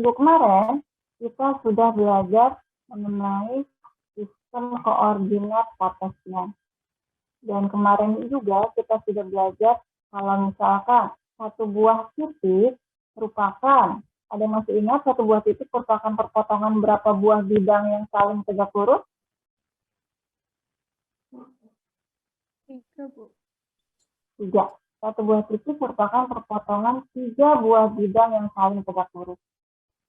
minggu kemarin kita sudah belajar mengenai sistem koordinat kartesian. Dan kemarin juga kita sudah belajar kalau misalkan satu buah titik merupakan, ada yang masih ingat satu buah titik merupakan perpotongan berapa buah bidang yang saling tegak lurus? 3, Bu. 3. Satu buah titik merupakan perpotongan 3 buah bidang yang saling tegak lurus.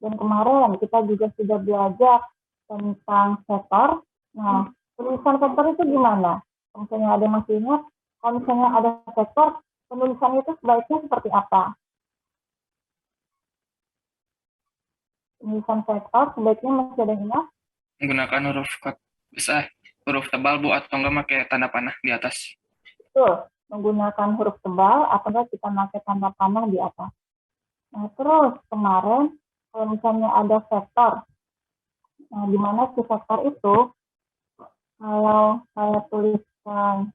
Dan kemarin kita juga sudah belajar tentang vektor. Nah, penulisan vektor itu gimana? Kalau misalnya ada yang masih ingat, kalau misalnya ada vektor, penulisannya itu sebaiknya seperti apa? Penulisan vektor sebaiknya masih ada yang ingat? Menggunakan huruf besar, huruf tebal, Bu, atau enggak pakai tanda panah di atas. Betul, menggunakan huruf tebal atau enggak kita pakai tanda panah di atas. Nah, terus kemarin kalau misalnya ada vektor, nah, di mana si vektor itu, kalau saya tuliskan,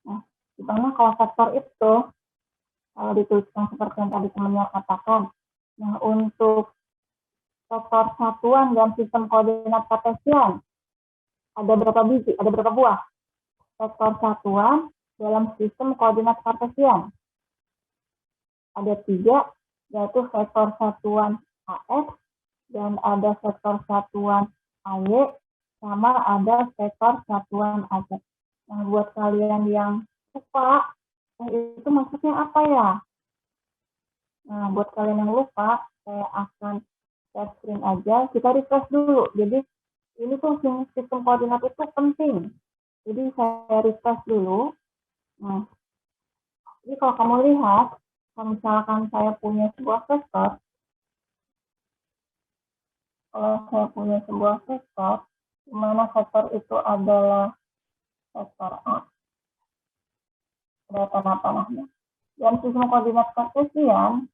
nah, di mana kalau vektor itu, kalau dituliskan seperti yang tadi temannya katakan, nah untuk vektor satuan dan sistem koordinat kartesian, ada berapa biji, ada berapa buah? Vektor satuan dalam sistem koordinat kartesian. Ada 3, yaitu vektor satuan AX, dan ada vektor satuan AY, sama ada vektor satuan AZ. Nah, buat kalian yang lupa, itu maksudnya apa ya? Nah, buat kalian yang lupa, saya akan share screen aja, kita refresh dulu. Jadi, ini tuh sistem koordinat itu penting. Jadi, saya refresh dulu. Nah, jadi kalau kamu lihat, kalau misalkan saya punya sebuah vektor, di mana vektor itu adalah vektor A, ada tanda panahnya. Dan sistem koordinat kartesian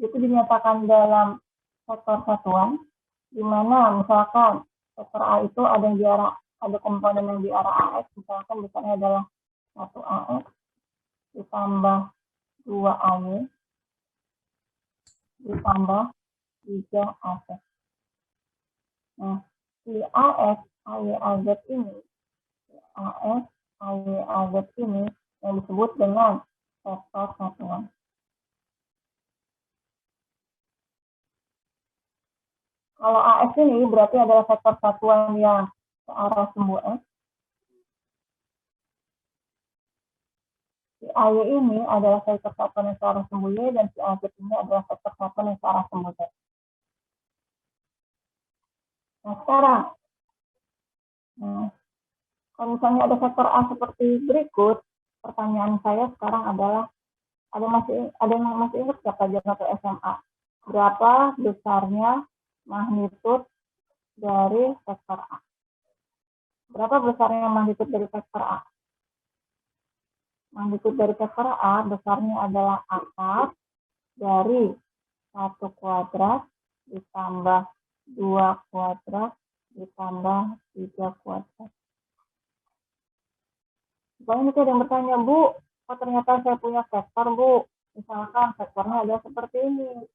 itu dinyatakan dalam vektor satuan, di mana misalkan vektor A itu ada yang di arah, ada komponen yang di arah AX, misalkan besarnya adalah 1 AX ditambah 2 AY ditambah 3 AZ. Nah, si AX, AY, AZ ini, AX, AY, AZ ini yang disebut dengan vektor satuan. Kalau AX ini berarti adalah vektor satuan yang ke arah sumbu X. Si AY ini adalah vektor satuan yang ke arah sumbu Y, dan si AZ ini adalah vektor satuan yang ke arah sumbu Z. Nah, sekarang, kalau misalnya ada vektor A seperti berikut, pertanyaan saya sekarang adalah, ada yang masih ingat nggak pelajaran atau SMA? Berapa besarnya magnitud dari vektor A? Berapa besarnya magnitud dari vektor A? Magnitud dari vektor A besarnya adalah akar dari 1 kuadrat ditambah 2 kuadrat ditambah 3 kuadrat. Banyak ada yang bertanya, Bu, oh ternyata saya punya vektor, Bu. Misalkan vektornya ada seperti ini.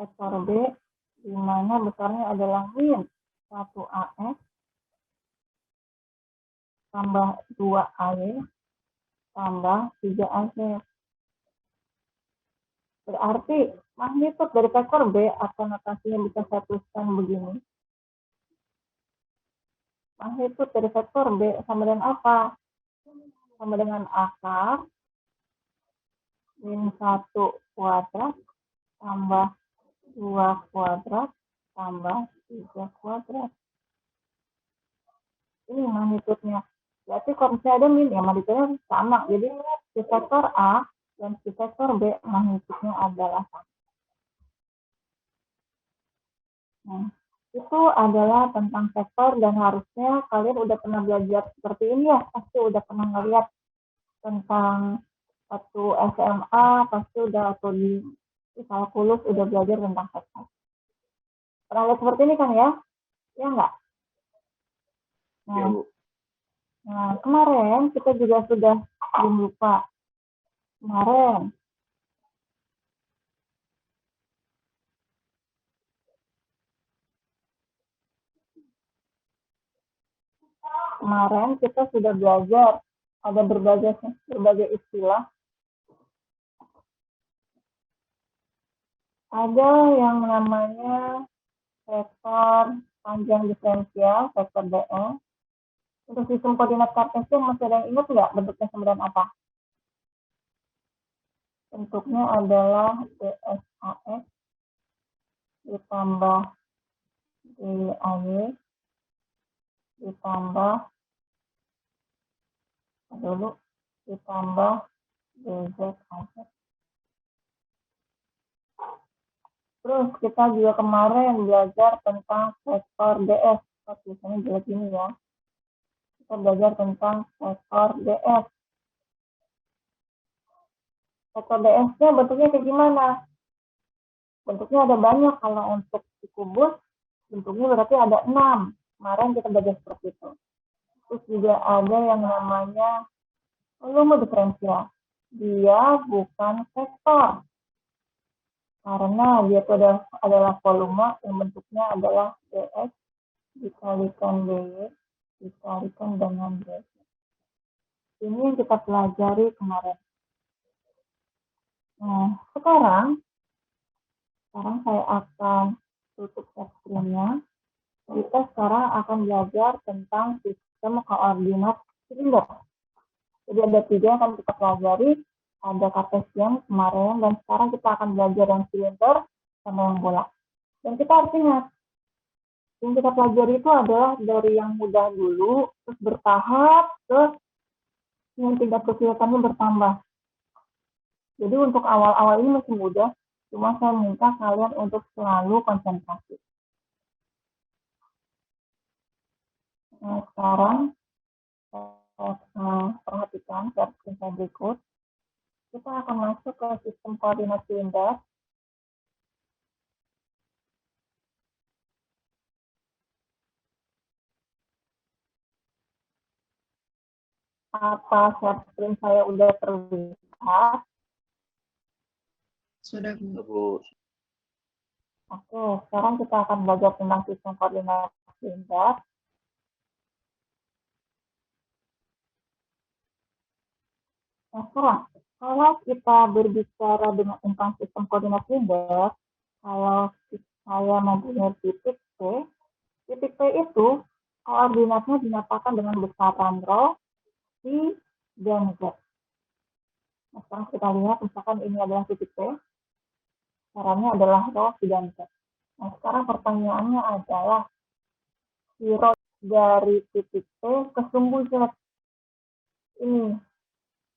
Vektor B, di mana besarnya adalah min 1 AX tambah 2 AY tambah 3 AZ. Berarti magnitud dari vektor B atau notasinya bisa saya tuliskan begini. Magnitud dari vektor B sama dengan apa? Sama dengan akar min 1 kuadrat tambah 2 kuadrat tambah 3 kuadrat. Ini magnitudnya. Berarti kalau misalnya ada min, ya magnitudnya sama. Jadi si vektor A dan si vektor B magnitudnya adalah sama. Nah, itu adalah tentang vektor, dan harusnya kalian udah pernah belajar seperti ini ya. Pasti udah pernah ngeliat tentang satu SMA, pasti udah, atau di kalkulus udah belajar tentang vektor. Pernah lihat seperti ini kan ya? Ya enggak? Nah, Ya, Bu. Nah, kemarin kita juga sudah belum lupa. Kemarin kemarin kita sudah belajar ada berbagai istilah. Ada yang namanya vektor panjang diferensial, vektor dS. Untuk sistem koordinat kartesian masih ada yang ingat nggak bentuknya kemudian apa? Bentuknya adalah dSAX ditambah DAY ditambah DZAZ. Terus kita juga kemarin belajar tentang vektor DS. Tulisannya jelek ini ya. Kita belajar tentang vektor DS. Vektor DS-nya bentuknya kayak gimana? Bentuknya ada banyak. Kalau untuk si kubus, bentuknya berarti ada 6. Kemarin kita belajar seperti itu. Terus juga ada yang namanya volume diferensial. Dia bukan vektor. Karena dia itu adalah volume yang bentuknya adalah dx dikalikan dy dikalikan dengan dz. Ini yang kita pelajari kemarin. Nah, sekarang saya akan tutup screen-nya. Kita sekarang akan belajar tentang sistem koordinat silinder. Jadi ada 3 yang akan kita pelajari. Ada kartesian kemarin, dan sekarang kita akan belajar yang silinder sama yang bola. Dan kita harus ingat, yang kita pelajari itu adalah dari yang mudah dulu, terus bertahap ke yang tingkat kesulitannya bertambah. Jadi untuk awal-awal ini masih mudah, cuma saya minta kalian untuk selalu konsentrasi. Nah, sekarang perhatikan screen saya berikut. Kita akan masuk ke sistem koordinat silinder. Apa screen saya udah terlihat? Sudah, Bu. Bu. Oke, sekarang kita akan belajar tentang sistem koordinat silinder. Nah, sekarang, kalau kita berbicara tentang sistem koordinat silinder, kalau saya mempunyai titik P itu koordinatnya dinyatakan dengan besaran rho, I, dan Z. Nah, sekarang kita lihat, misalkan ini adalah titik P, caranya adalah rho, I, dan Z. Nah, sekarang pertanyaannya adalah, si rho dari titik P ke sumbu Z.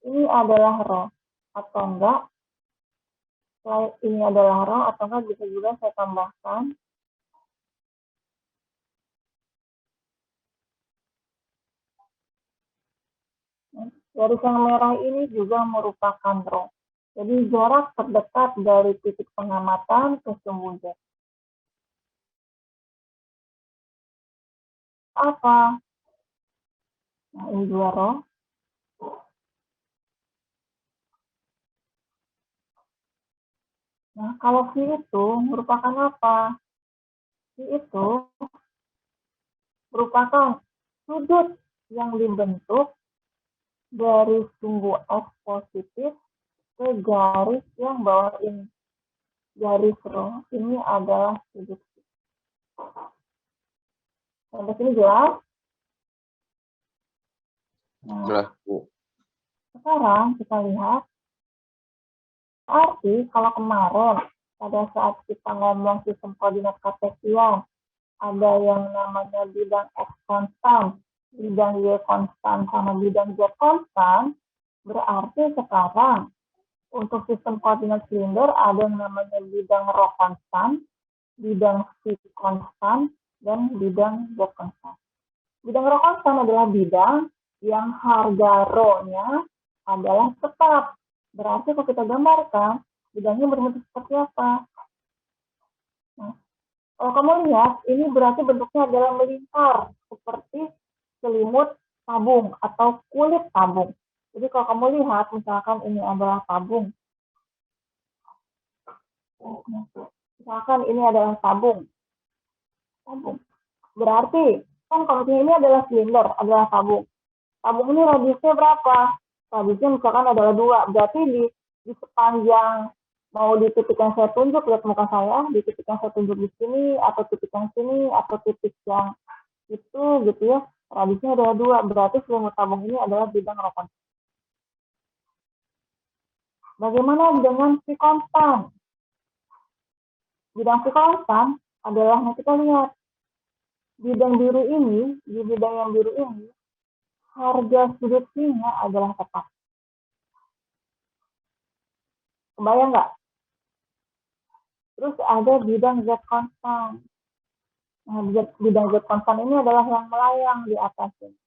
Ini adalah rho atau enggak? Ini adalah rho atau enggak, bisa juga saya tambahkan. Garis yang merah ini juga merupakan rho. Jadi jarak terdekat dari titik pengamatan ke sumbu Z. Apa? Nah, ini 2 rho. Nah, kalau V itu merupakan apa? V itu merupakan sudut yang dibentuk dari sumbu X positif ke garis yang bawah ini. Garis rho ini adalah sudut. Sampai sini jelas? Nah, Jelas, Bu. sekarang kita lihat. Arti kalau kemarin pada saat kita ngomong sistem koordinat kartesian, ada yang namanya bidang X konstan, bidang Y konstan, sama bidang Z konstan, berarti sekarang untuk sistem koordinat silinder ada yang namanya bidang rho konstan, bidang V konstan, dan bidang Z konstan. Bidang rho konstan adalah bidang yang harga rho-nya adalah tetap. Berarti kalau kita gambarkan, bidangnya berbentuk seperti apa? Nah, kalau kamu lihat, ini berarti bentuknya adalah melingkar, seperti selimut tabung atau kulit tabung. Jadi kalau kamu lihat, misalkan ini adalah tabung. Misalkan ini adalah tabung. Berarti Kan kalau misalnya ini adalah silinder, adalah tabung. Tabung ini radiusnya berapa? Radiusnya misalkan adalah 2. Berarti di sepanjang mau di titik yang saya tunjuk, lihat muka saya, di titik yang saya tunjuk di sini, atau titik yang sini, atau titik yang itu gitu ya, radiusnya adalah 2. Berarti seluruh tabung ini adalah bidang rho konstan. Bagaimana dengan si konstan? Bidang si konstan adalah, nah kita lihat, bidang biru ini, di bidang yang biru ini, harga sudut singa adalah tetap. Kebayang nggak? Terus ada bidang Z konstan. Nah, bidang Z konstan ini adalah yang melayang di atas ini.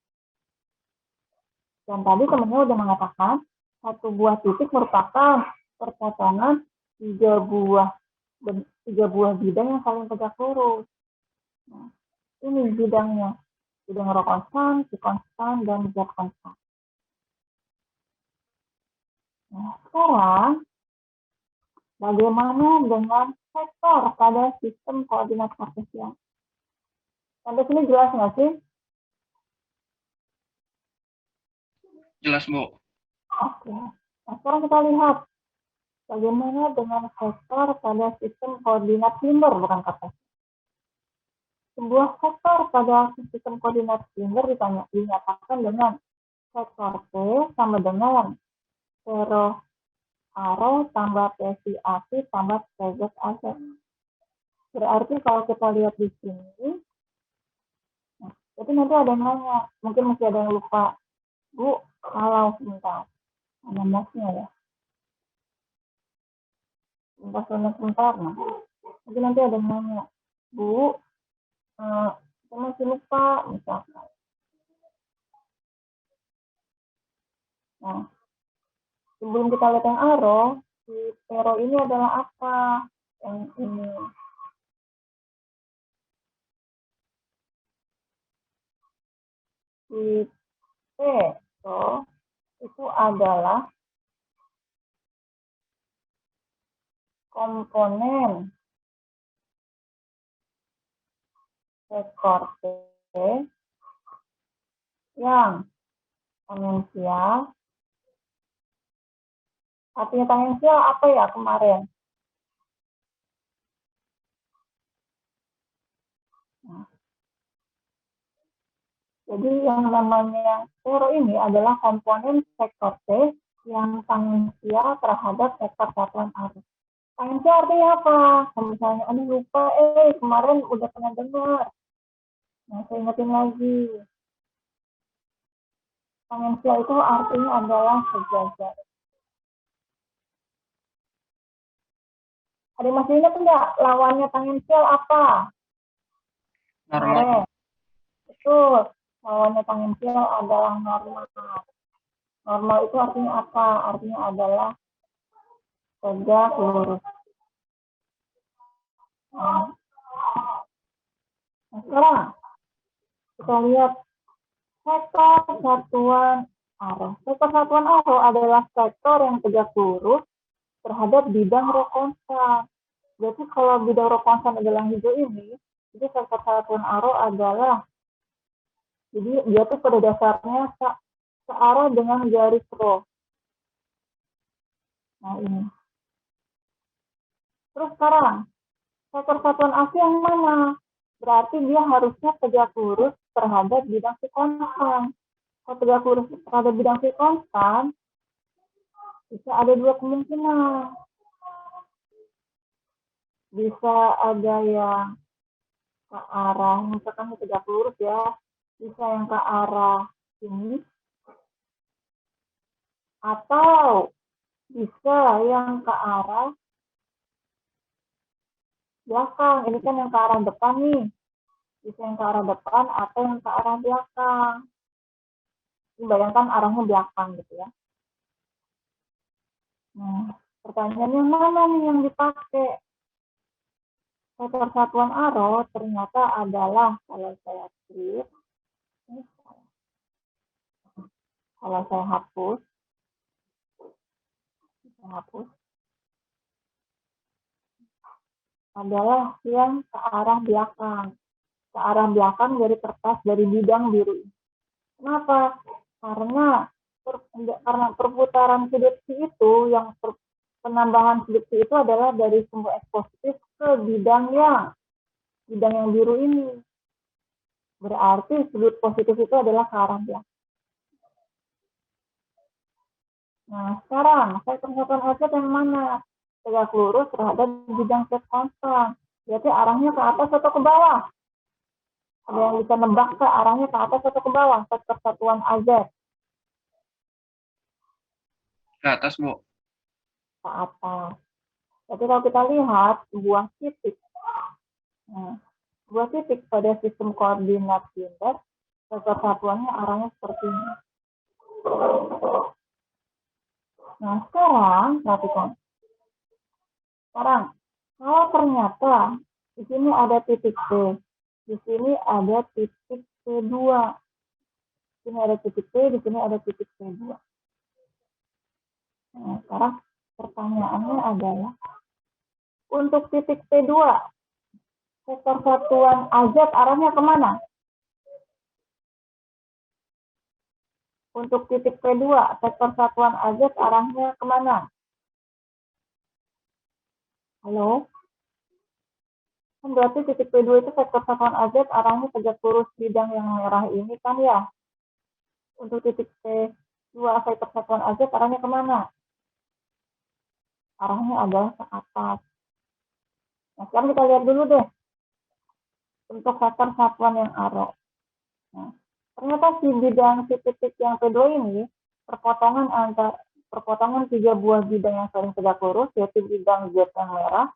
Dan tadi temennya udah mengatakan, satu buah titik merupakan perpotongan tiga buah bidang yang saling tegak lurus. Nah, ini bidangnya. Bidang rho konstan, si konstan, dan Z konstan. Nah, sekarang bagaimana dengan vektor pada sistem koordinat kartesian? Sampai sini jelas nggak sih? Jelas, Bu. Oke. Nah, sekarang kita lihat bagaimana dengan vektor pada sistem koordinat silinder, bukan kartesian. Sebuah vektor pada sistem koordinat silinder dinyatakan dengan vektor P sama dengan zero arrow tambah PSI AC tambah PZ AC. Berarti kalau kita lihat di sini, nah, jadi nanti ada yang nanya, mungkin masih ada yang lupa, Bu, kalau sebentar, ada masnya ya, sebentar, nah, jadi nanti ada yang nanya, Bu, saya masih lupa, misalkan. Nah, sebelum kita lihat yang arrow, si zero ini adalah apa? Yang ini. Si P, so, itu adalah komponen vektor P yang tangensial. Artinya tangensial apa ya kemarin? Nah, jadi yang namanya zero ini adalah komponen vektor P yang tangensial terhadap vektor satuan arus. Tangensial artinya apa? Kalau misalnya, aduh lupa, kemarin udah pernah dengar. Nah, saya ingetin lagi. Tangensial itu artinya adalah sejajar. Ada masih ingat nggak lawannya tangensial apa? Normal. Betul. Lawannya tangensial adalah normal. Normal itu artinya apa? Artinya adalah tegak lurus. Nah, sekarang kita lihat vektor satuan arah. Vektor satuan arah adalah vektor yang tegak lurus terhadap bidang rho konstan. Berarti kalau bidang rho konstan adalah hijau ini, jadi vektor satuan arah adalah, jadi dia tuh pada dasarnya searah dengan garis rho. Nah ini. Terus sekarang, vektor satuan AC yang mana? Berarti dia harusnya tegak lurus terhadap bidang si konstan. Kalau tegak lurus terhadap bidang si konstan, bisa ada dua kemungkinan. Bisa ada yang ke arah, misalkan tegak lurus ya, bisa yang ke arah sini, atau bisa yang ke arah belakang. Ini kan yang ke arah depan nih. Bisa yang ke arah depan atau yang ke arah belakang. Bayangkan arahnya belakang gitu ya. Nah, pertanyaannya mana nih yang dipakai? Vektor satuan arrow ternyata adalah, kalau saya strip, kalau saya hapus, adalah yang ke arah belakang. ke arah belakang dari kertas dari bidang biru ini. Kenapa? Karena perputaran sudut psi itu, yang penambahan sudut psi itu adalah dari sumbu X positif ke bidang yang biru ini. Berarti sudut positif itu adalah ke arah belakang. Nah, sekarang saya persatuan aset yang mana? Tegak lurus terhadap bidang Z konstan. Berarti arahnya ke atas atau ke bawah? Ada yang bisa nebak ke arahnya ke atas atau ke bawah? Persatuan AZ. Ke atas, Bu. Ke atas. Jadi kalau kita lihat sebuah titik, nah, sebuah titik pada sistem koordinat Kinder, persatuannya arahnya seperti ini. Nah, sekarang perhatikan. Sekarang, kalau ternyata di sini ada titik P, di sini ada titik P2, di sini ada titik P, di sini ada titik P2. Nah, sekarang pertanyaannya adalah, untuk titik P2, vektor satuan AZ arahnya kemana? Untuk titik P2, vektor satuan AZ arahnya kemana? Halo? Kan berarti titik P2 itu vektor satuan AZ arahnya tegak lurus bidang yang merah ini kan ya? Untuk titik P2 vektor satuan AZ arahnya kemana? Arahnya adalah ke atas. Nah, sekarang kita lihat dulu deh untuk vektor satuan yang arrow. Nah, ternyata si titik yang P2 ini perpotongan 3 buah bidang yang saling tegak lurus, yaitu bidang Z yang merah,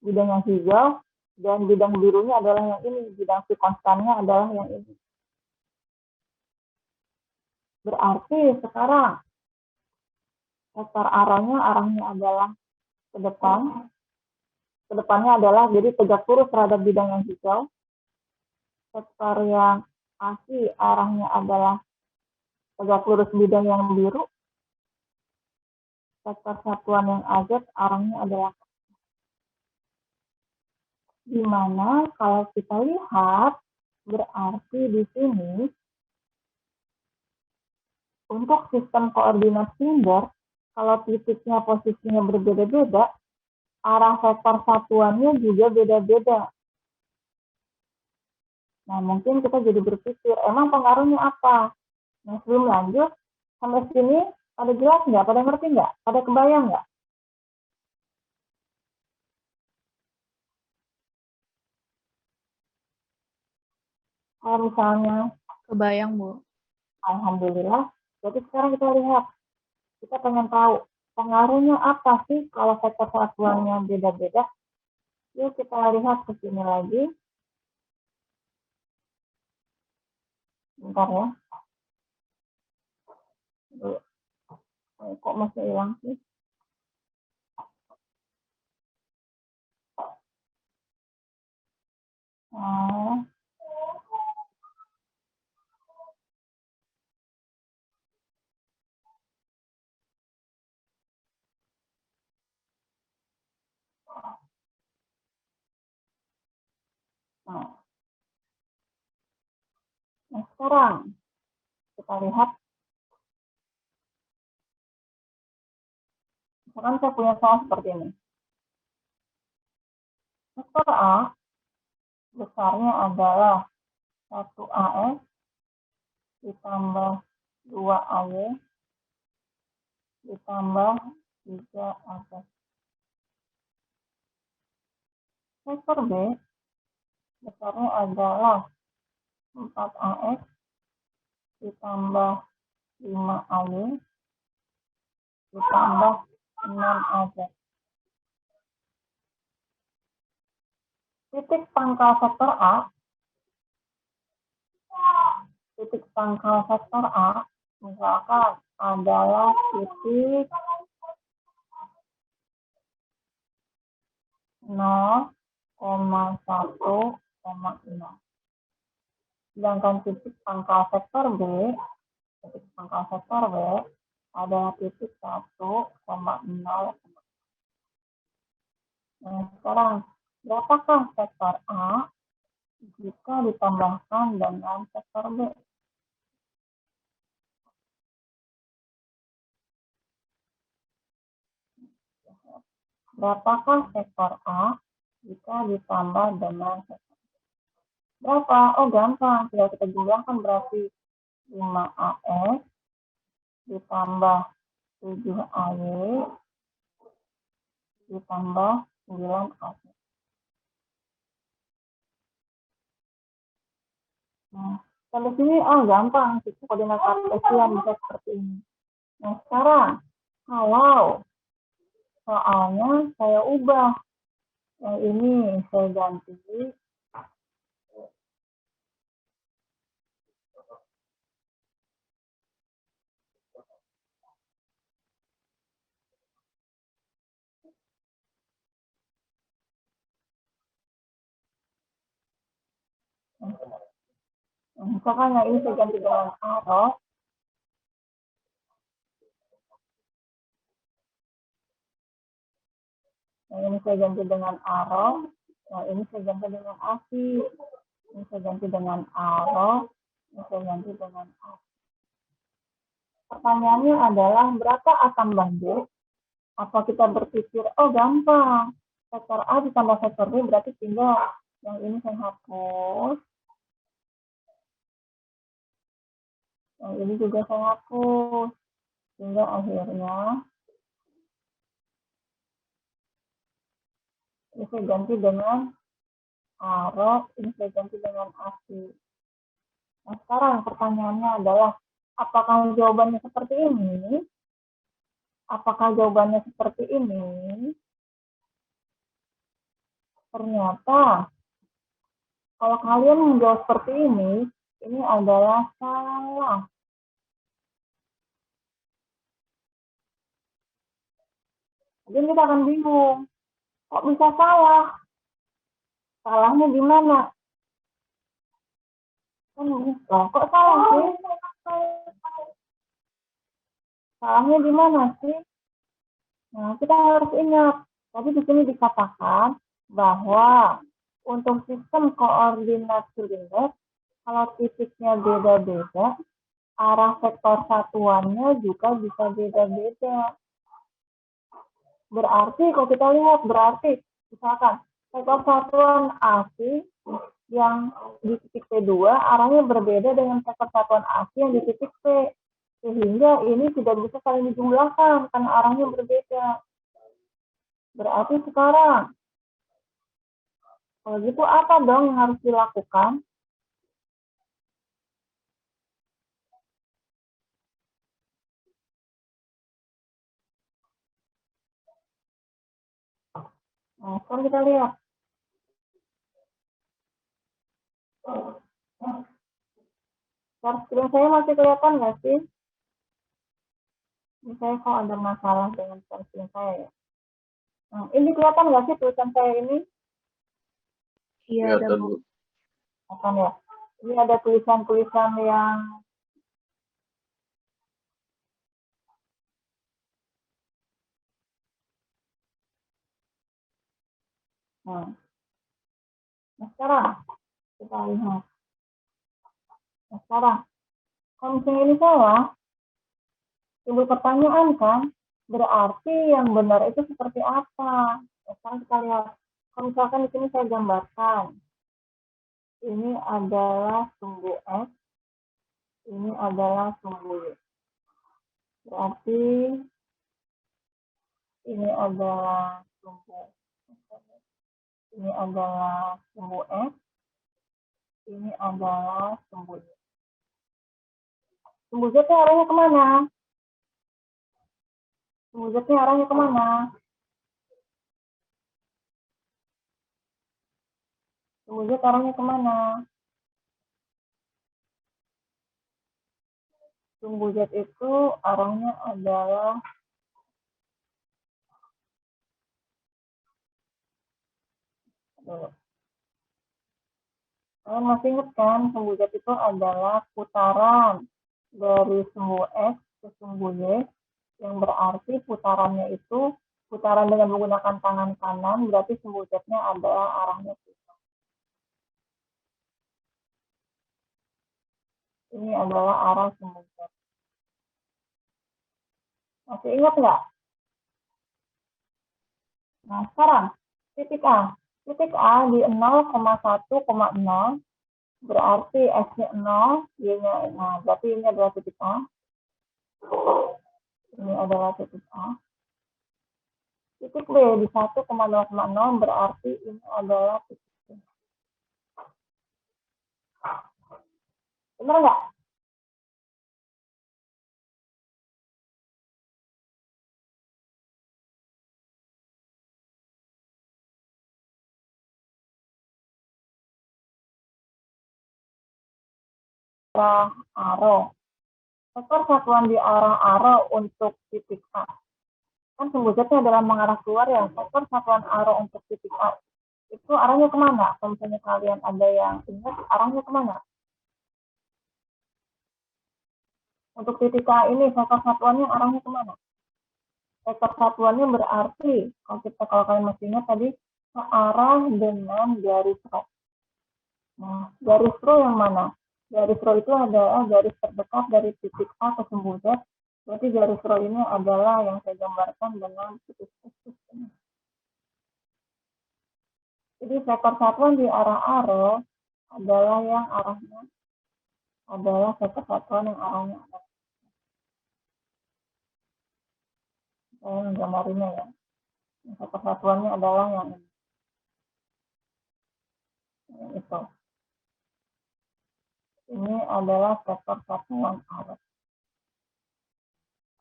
bidang yang hijau, dan bidang birunya adalah yang ini, bidang si konstannya adalah yang ini. Berarti sekarang vektor arahnya adalah ke depan. Ke depannya adalah jadi tegak lurus terhadap bidang yang hijau. Vektor yang asi arahnya adalah tegak lurus bidang yang biru. Vektor satuan yang AZ arahnya adalah di mana kalau kita lihat berarti di sini untuk sistem koordinat Kinder, kalau titiknya posisinya berbeda-beda, arah vektor satuannya juga beda-beda. Nah, mungkin kita jadi berpikir, emang pengaruhnya apa? Nah, sebelum lanjut, sampai sini, pada jelas nggak? Pada ngerti nggak? Pada kebayang nggak? Kalau misalnya, Kebayang, Bu. alhamdulillah, jadi sekarang kita lihat, kita pengen tahu, pengaruhnya apa sih kalau vektor satuannya beda-beda? Yuk kita lihat ke sini lagi. Bentar ya. Kok masih hilang sih? Nah, sekarang kita lihat. Sekarang saya punya soal seperti ini. Vektor A besarnya adalah 1 AS ditambah 2 AY ditambah 3 AZ. Vektor B besarnya adalah 4 AS ditambah 5 AY ditambah 6 AZ. Titik pangkal vektor A misalkan adalah titik 0,1,6. Sedangkan titik pangkal vektor B adalah titik 1,0. Nah, sekarang berapakah vektor A jika ditambahkan dengan vektor B. Berapakah vektor A jika ditambah dengan vektor B? Berapa? Oh, gampang. Tinggal kita jumlahkan berarti 5AX ditambah 7AY ditambah 9AC. Nah, sampai sini, oh gampang. Sistem koordinat kartesian bisa seperti ini. Nah, sekarang, kalau soalnya saya ubah. Yang ini saya ganti. Misalkan yang ini saya ganti dengan arrow. Yang ini saya ganti dengan arrow. Yang ini saya ganti dengan asi. Ini saya ganti dengan arrow. Ini saya ganti dengan asi. Pertanyaannya adalah berapa A tambah B? Apa kita berpikir, oh gampang. Vektor A ditambah vektor B berarti tinggal yang ini saya hapus. Yang ini juga saya hapus. Sehingga akhirnya ini saya ganti dengan arrow, ini saya ganti dengan asi. Nah, sekarang pertanyaannya adalah, apakah jawabannya seperti ini? Apakah jawabannya seperti ini? Ternyata, kalau kalian menjawab seperti ini adalah salah. Jadi kita akan bingung, kok bisa salah? Salahnya di mana? Kok salah sih? Salahnya di mana sih? Nah, kita harus ingat. Tadi di sini dikatakan bahwa untuk sistem koordinat silinder, kalau titiknya beda-beda, arah vektor satuannya juga bisa beda-beda. Berarti, kalau kita lihat, berarti misalkan vektor satuan AC yang di titik P2 arahnya berbeda dengan vektor satuan AC yang di titik P. Sehingga ini tidak bisa saling dijumlahkan karena arahnya berbeda. Berarti sekarang, kalau gitu apa dong yang harus dilakukan? Nah, sekarang kita lihat. Share screen saya masih kelihatan nggak sih? Ini saya kok ada masalah dengan share screen saya ya. Nah, ini kelihatan nggak sih tulisan saya ini? Iya, ada Bu. Akan ya. Ini ada tulisan-tulisan yang nah sekarang kita lihat. Nah sekarang, kalau misalnya ini salah, timbul pertanyaan kan, berarti yang benar itu seperti apa? Nah, sekarang kita lihat. Kalau misalkan di sini saya gambarkan, ini adalah sumbu X, ini adalah sumbu Y. Berarti ini adalah sumbu X, ini adalah sumbu Y. Sumbu Z arahnya kemana? Sumbu Z arahnya kemana? Sumbu Z arahnya kemana? Sumbu Z itu arahnya adalah kalian masih ingat kan, sumbu Z itu adalah putaran dari sumbu X ke sumbu Y, yang berarti putarannya itu putaran dengan menggunakan tangan kanan, berarti sumbu Z-nya adalah arahnya ke. adalah arah sumbu zat. Masih ingat nggak? Nah, sekarang titik A. Titik A di 0,1,0 berarti S-nya 0, Y-nya, nah berarti ini adalah titik A. Ini adalah titik A. Titik B di 1,0,0 berarti ini adalah titik B. Benar nggak? Arah arrow. Vektor satuan di arah arrow untuk titik A. Kan sumbu zatnya adalah mengarah keluar ya. Vektor satuan arrow untuk titik A. Itu arahnya kemana? Kalau misalnya kalian ada yang ingat, arahnya kemana? Untuk titik A ini, vektor satuannya arahnya kemana? Vektor satuannya berarti, kalau kalian masih ingat tadi, ke arah dengan garis rho. Nah, garis rho yang mana? Garis rho itu adalah garis terdekat dari titik A ke sumbu Z. Berarti garis rho ini adalah yang saya gambarkan dengan titik X ini. Jadi vektor satuan di arah arrow adalah yang arahnya adalah vektor satuan yang arahnya adalah. Saya menggambarnya ya. Vektor satuannya adalah yang ini. Itu. Ini adalah vektor satuan arah.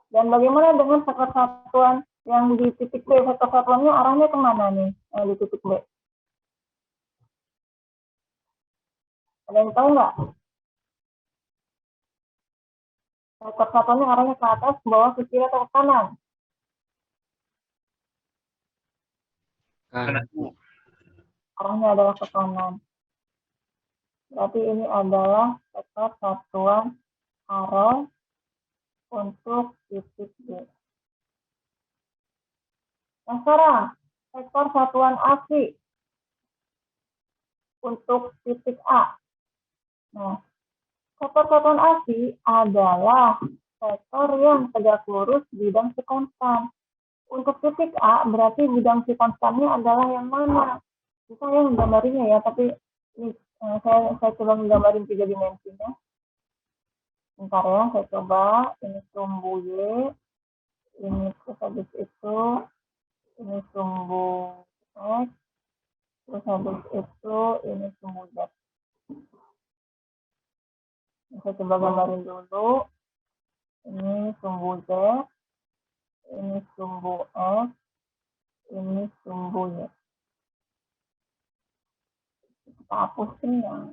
Dan bagaimana dengan vektor satuan yang di titik B? Vektor satuannya arahnya kemana nih? Di titik B. Ada yang tahu nggak? Vektor satuannya arahnya ke atas, ke bawah, ke kiri, atau ke kanan? Kanan. Arahnya adalah ke kanan. Berarti ini adalah vektor satuan arrow untuk titik B. Nah, sekarang vektor satuan ASI untuk titik A. Nah, vektor satuan ASI adalah vektor yang tegak lurus bidang si konstan. Untuk titik A berarti bidang si konstannya adalah yang mana? Saya menggambarnya ya, tapi ini saya coba menggambarin 3 dimensinya. Bentar ya, saya coba. Ini sumbu Y, ini terus habis itu ini sumbu X, terus habis itu ini sumbu Z. Saya coba gambarin dulu. Ini sumbu Z, ini sumbu X, ini sumbu Y. Kita hapusin yang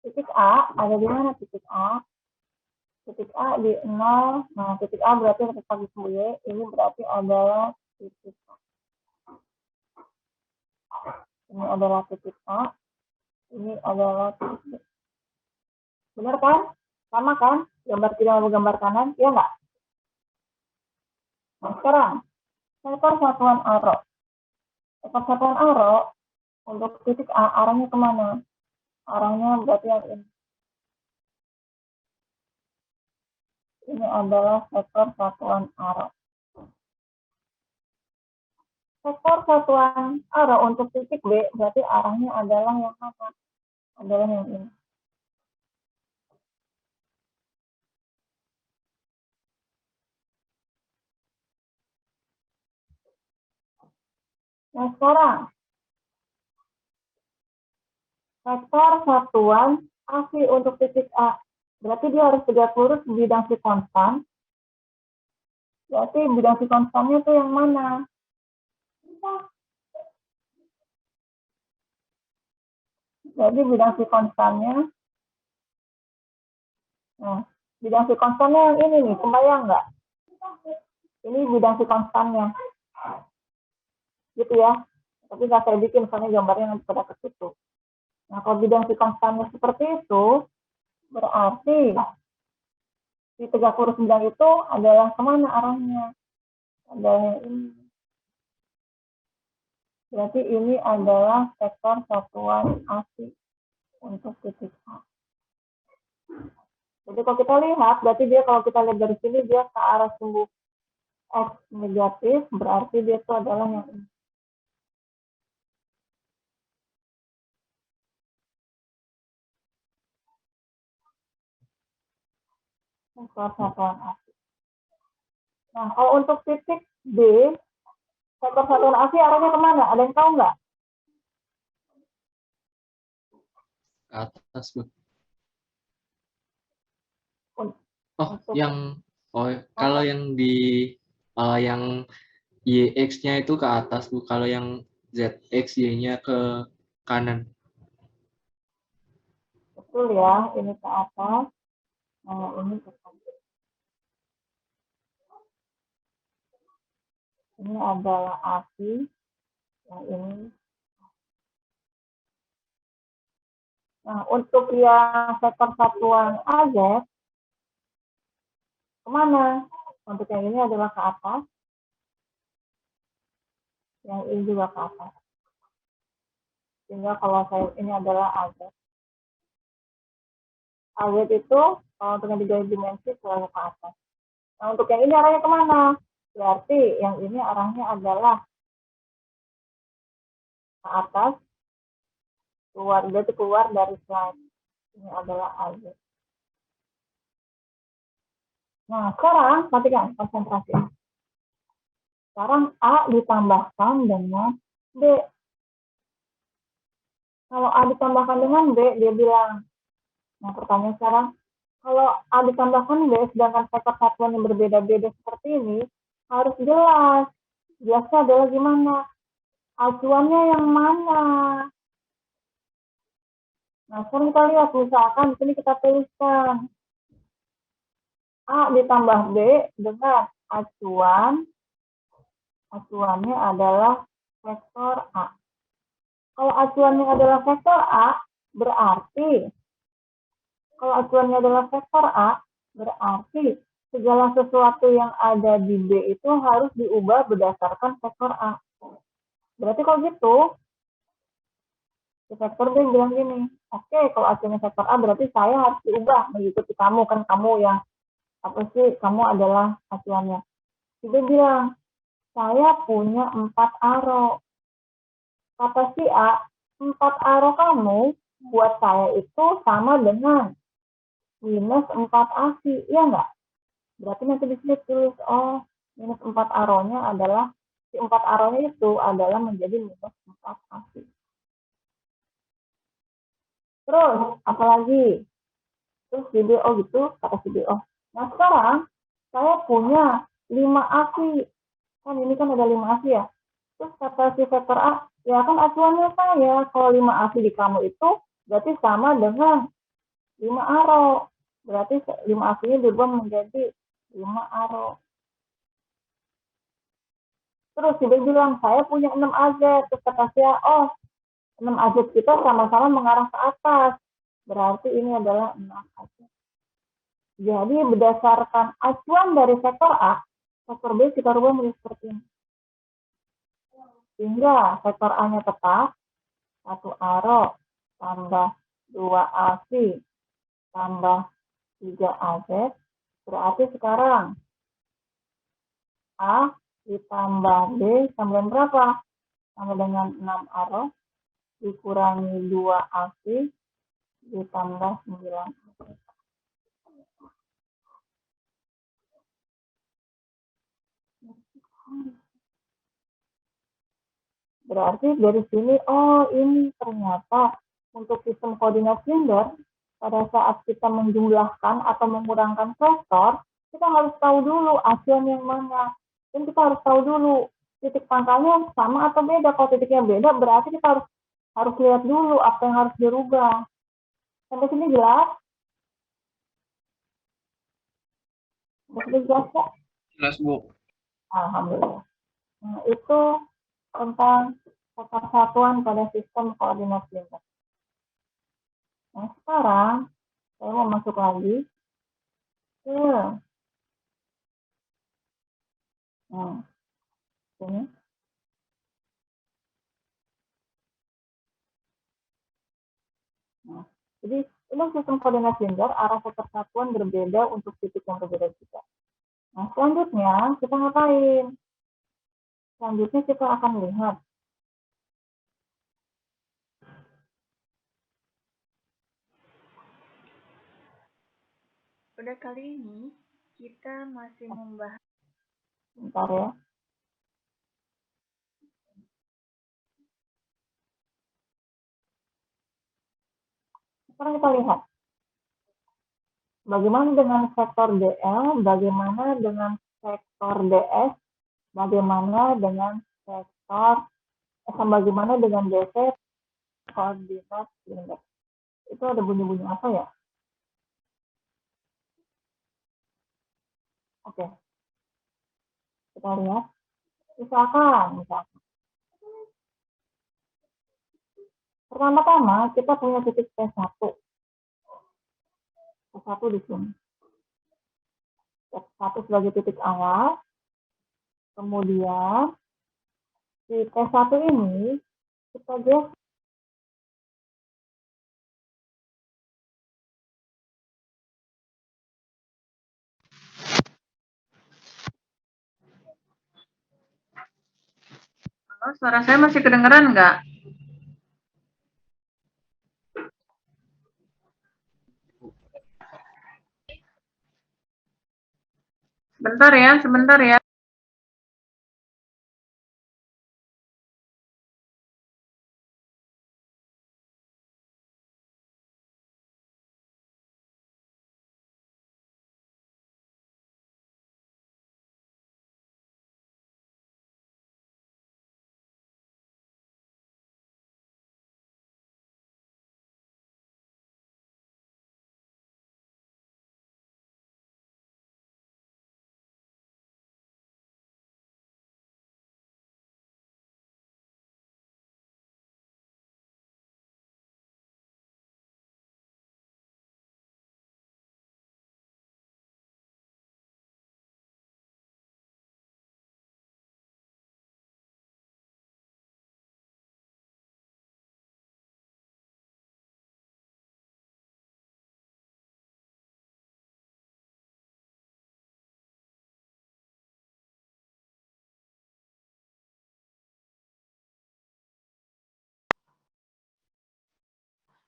titik A ada di mana titik A? Titik A di 0. Nah, titik A berarti tetap di sumbu Y. Ini berarti adalah titik A. Ini adalah titik A. Ini adalah titik B. Benar kan? Sama kan? Gambar kiri sama gambar kanan? Ya nggak? Nah, sekarang vektor satuan arrow. Vektor satuan arrow untuk titik A arahnya kemana? Arahnya berarti yang ini. Ini adalah vektor satuan arrow. Vektor satuan arrow untuk titik B berarti arahnya adalah yang mana? Adalah yang ini. Nah, sekarang vektor satuan ASI untuk titik A. Berarti dia harus tegak lurus di bidang si konstan. Berarti bidang si konstannya itu yang mana? Jadi bidang si konstannya. Nah, bidang si konstannya yang ini nih, kebayang nggak? Ini bidang si konstannya. Gitu ya. Tapi nggak saya bikin, soalnya gambarnya nanti pada ke situ. Nah, kalau bidang si konstannya seperti itu, berarti di tegak lurus bidang itu adalah kemana arahnya? Adalah ini. Berarti ini adalah vektor satuan ASI untuk titik A. Jadi kalau kita lihat, berarti dia kalau kita lihat dari sini dia ke arah sumbu X negatif, berarti dia itu adalah yang ini. Vektor satuan ASI. Nah, kalau untuk titik B, vektor satuan ASI arahnya kemana? Ada yang tahu nggak? Ke atas, Bu. Un- Oh, Untuk kalau yang di yang YX-nya itu ke atas, Bu. Kalau yang ZX, Y-nya ke kanan. betul ya, ini ke atas, nah ini ke kanan. Ini adalah ASI, yang ini. Nah, untuk yang vektor satuan AZ, kemana? Untuk yang ini adalah ke atas, yang ini juga ke atas. Sehingga kalau saya ini adalah AZ. AZ itu kalau untuk yang 3 dimensi selalu ke atas. Nah, untuk yang ini arahnya kemana? Berarti yang ini arahnya adalah ke atas, berarti keluar dari slide. Ini adalah AZ. Nah, sekarang perhatikan konsentrasi. Sekarang A ditambahkan dengan B. Kalau A ditambahkan dengan B, dia bilang, nah pertanyaan sekarang, kalau A ditambahkan B, sedangkan vektor satuan yang berbeda-beda seperti ini, harus jelas. Jelasnya adalah gimana? Acuannya yang mana? Nah, sekarang kita lihat, misalkan di sini kita tuliskan A ditambah B dengan acuannya adalah vektor A. Kalau acuannya adalah vektor A, berarti segala sesuatu yang ada di B itu harus diubah berdasarkan vektor A. Berarti kalau gitu, si vektor B bilang gini, oke, kalau acuannya vektor A berarti saya harus diubah mengikuti kamu, kan kamu yang kamu adalah acuannya. Dia bilang, saya punya 4 aro. Kata si A, 4 aro kamu buat saya itu sama dengan minus 4 ASI, iya nggak? Berarti nanti di sini tulis, oh, minus 4 aronya adalah, si 4 aronya itu adalah menjadi minus 4 ASI. Terus, apalagi? Terus video, oh gitu, kata video. Nah, sekarang, saya punya 5 ASI. Kan ini kan ada 5 ASI ya. Terus kata si vektor A, ya kan acuannya saya, kalau 5 ASI di kamu itu, berarti sama dengan 5 aro. Berarti 5 ASI-nya berubah menjadi 5 aro. Terus dia bilang, saya punya 6 AZ. Terus kata saya, oh, 6 AZ kita sama-sama mengarah ke atas. Berarti ini adalah 6 AZ. Jadi berdasarkan acuan dari vektor A, vektor B kita rubah menjadi seperti ini. Sehingga vektor A-nya tetap 1 aro tambah 2 ASI tambah 3 AZ. Berarti sekarang A ditambah B sama dengan berapa? Sama dengan 6 aro dikurangi 2 ASI ditambah 9. Berarti dari sini, oh ini ternyata untuk sistem koordinat silinder, pada saat kita menjumlahkan atau mengurangkan vektor, kita harus tahu dulu acuan yang mana. Dan kita harus tahu dulu titik pangkalnya sama atau beda. Kalau titiknya beda, berarti kita harus lihat dulu apa yang harus dirubah. Sampai sini jelas? Sampai sini jelas kok? Jelas, Bu. Alhamdulillah. Nah, itu tentang persatuan pada sistem koordinat silinder. Nah, sekarang saya mau masuk lagi ke sini. Nah, jadi Dengan sistem koordinat linear, arah persatuan berbeda untuk titik yang berbeda juga. Nah, selanjutnya kita ngapain? Selanjutnya kita akan lihat pada kali ini kita masih membahas. bentar ya. Sekarang kita lihat bagaimana dengan sektor DL, bagaimana dengan sektor DS, bagaimana dengan sektor bagaimana dengan DC koordinat linear. Itu ada bunyi-bunyi apa ya? Oke. Kita lihat. Misalkan. Pertama-tama kita punya titik P1. P1 di sini. P1 sebagai titik awal. Kemudian di P1 ini kita geser. Halo, suara saya masih kedengeran nggak? Sebentar ya.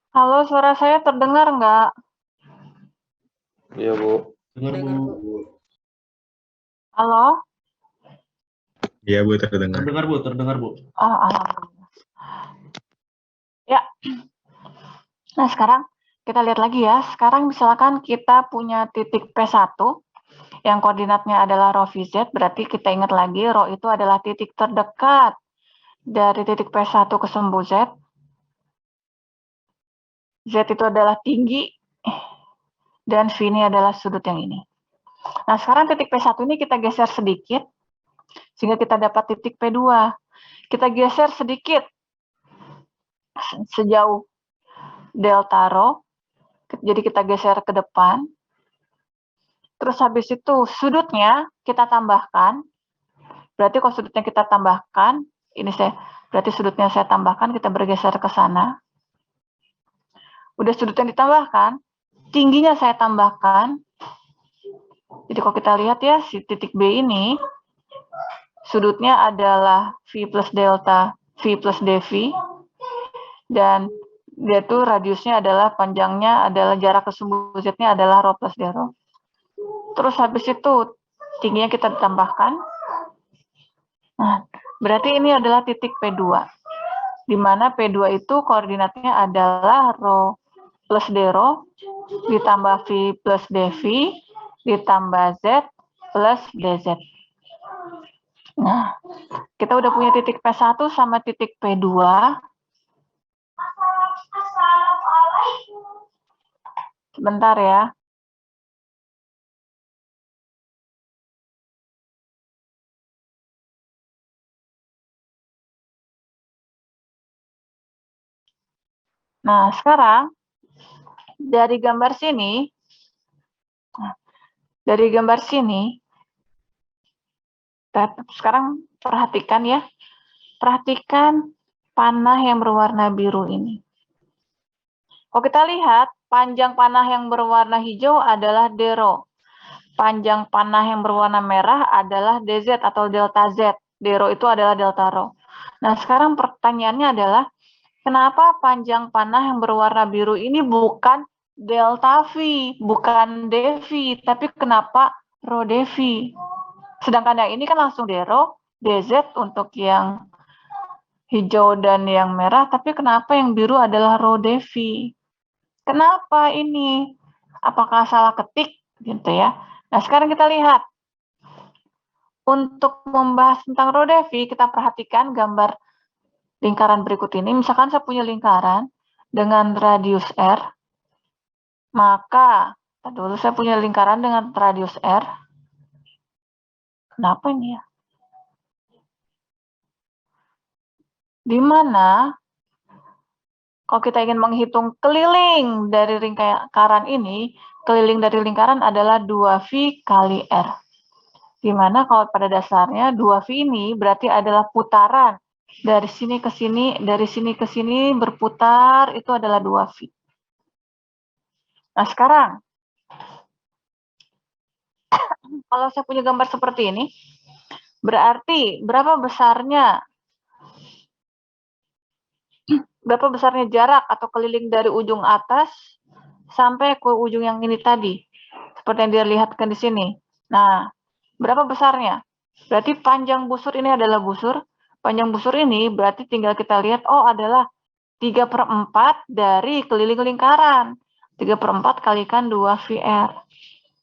Halo, suara saya terdengar nggak? Iya, Bu. Dengar, Bu. Halo? Iya, Bu, terdengar. Terdengar, Bu. Oh, alhamdulillah. Ya. Nah, sekarang kita lihat lagi ya. Sekarang misalkan kita punya titik P1 yang koordinatnya adalah rho VZ, berarti kita ingat lagi rho itu adalah titik terdekat dari titik P1 ke sumbu Z. Z itu adalah tinggi, dan V ini adalah sudut yang ini. Nah, sekarang titik P1 ini kita geser sedikit, sehingga kita dapat titik P2. Kita geser sedikit, sejauh delta rho, jadi kita geser ke depan. Terus habis itu sudutnya kita tambahkan, berarti kalau sudutnya kita tambahkan, berarti sudutnya saya tambahkan, kita bergeser ke sana. Udah sudutnya ditambahkan, tingginya saya tambahkan. Jadi kalau kita lihat ya, si titik B ini, sudutnya adalah V plus delta, V plus dV, dan dia tuh radiusnya adalah, panjangnya adalah, jarak ke sumbu Z-nya adalah rho plus d rho. Terus habis itu tingginya kita tambahkan. Nah, berarti ini adalah titik P2. Di mana P2 itu koordinatnya adalah rho plus d rho ditambah V plus dV ditambah Z plus dz. Nah, kita udah punya titik P1 sama titik P2. Sebentar ya. Nah, sekarang dari gambar sini, sekarang perhatikan ya. Perhatikan panah yang berwarna biru ini. Kalau kita lihat, panjang panah yang berwarna hijau adalah DRO. Panjang panah yang berwarna merah adalah DZ atau delta Z. DRO itu adalah delta rho. Nah, sekarang pertanyaannya adalah, kenapa panjang panah yang berwarna biru ini bukan delta V, bukan dV, tapi kenapa rho dV? Sedangkan yang ini kan langsung DRO, DZ untuk yang hijau dan yang merah, tapi kenapa yang biru adalah rho dV? Kenapa ini? Apakah salah ketik gitu ya? Nah, sekarang kita lihat. Untuk membahas tentang rho dV, kita perhatikan gambar lingkaran berikut ini. Misalkan saya punya lingkaran dengan radius R, maka dulu saya punya lingkaran dengan radius R. Kenapa ini ya? Di mana kalau kita ingin menghitung keliling dari lingkaran ini, keliling dari lingkaran adalah 2V kali R. Di mana kalau pada dasarnya 2V ini berarti adalah putaran. Dari sini ke sini, dari sini ke sini berputar, itu adalah 2V. Nah, sekarang, kalau saya punya gambar seperti ini, berarti berapa besarnya jarak atau keliling dari ujung atas sampai ke ujung yang ini tadi, seperti yang dilihatkan di sini. Nah, berapa besarnya? Berarti panjang busur ini adalah busur. Panjang busur ini berarti tinggal kita lihat, oh adalah 3/4 dari keliling lingkaran. 3/4 kalikan 2VR.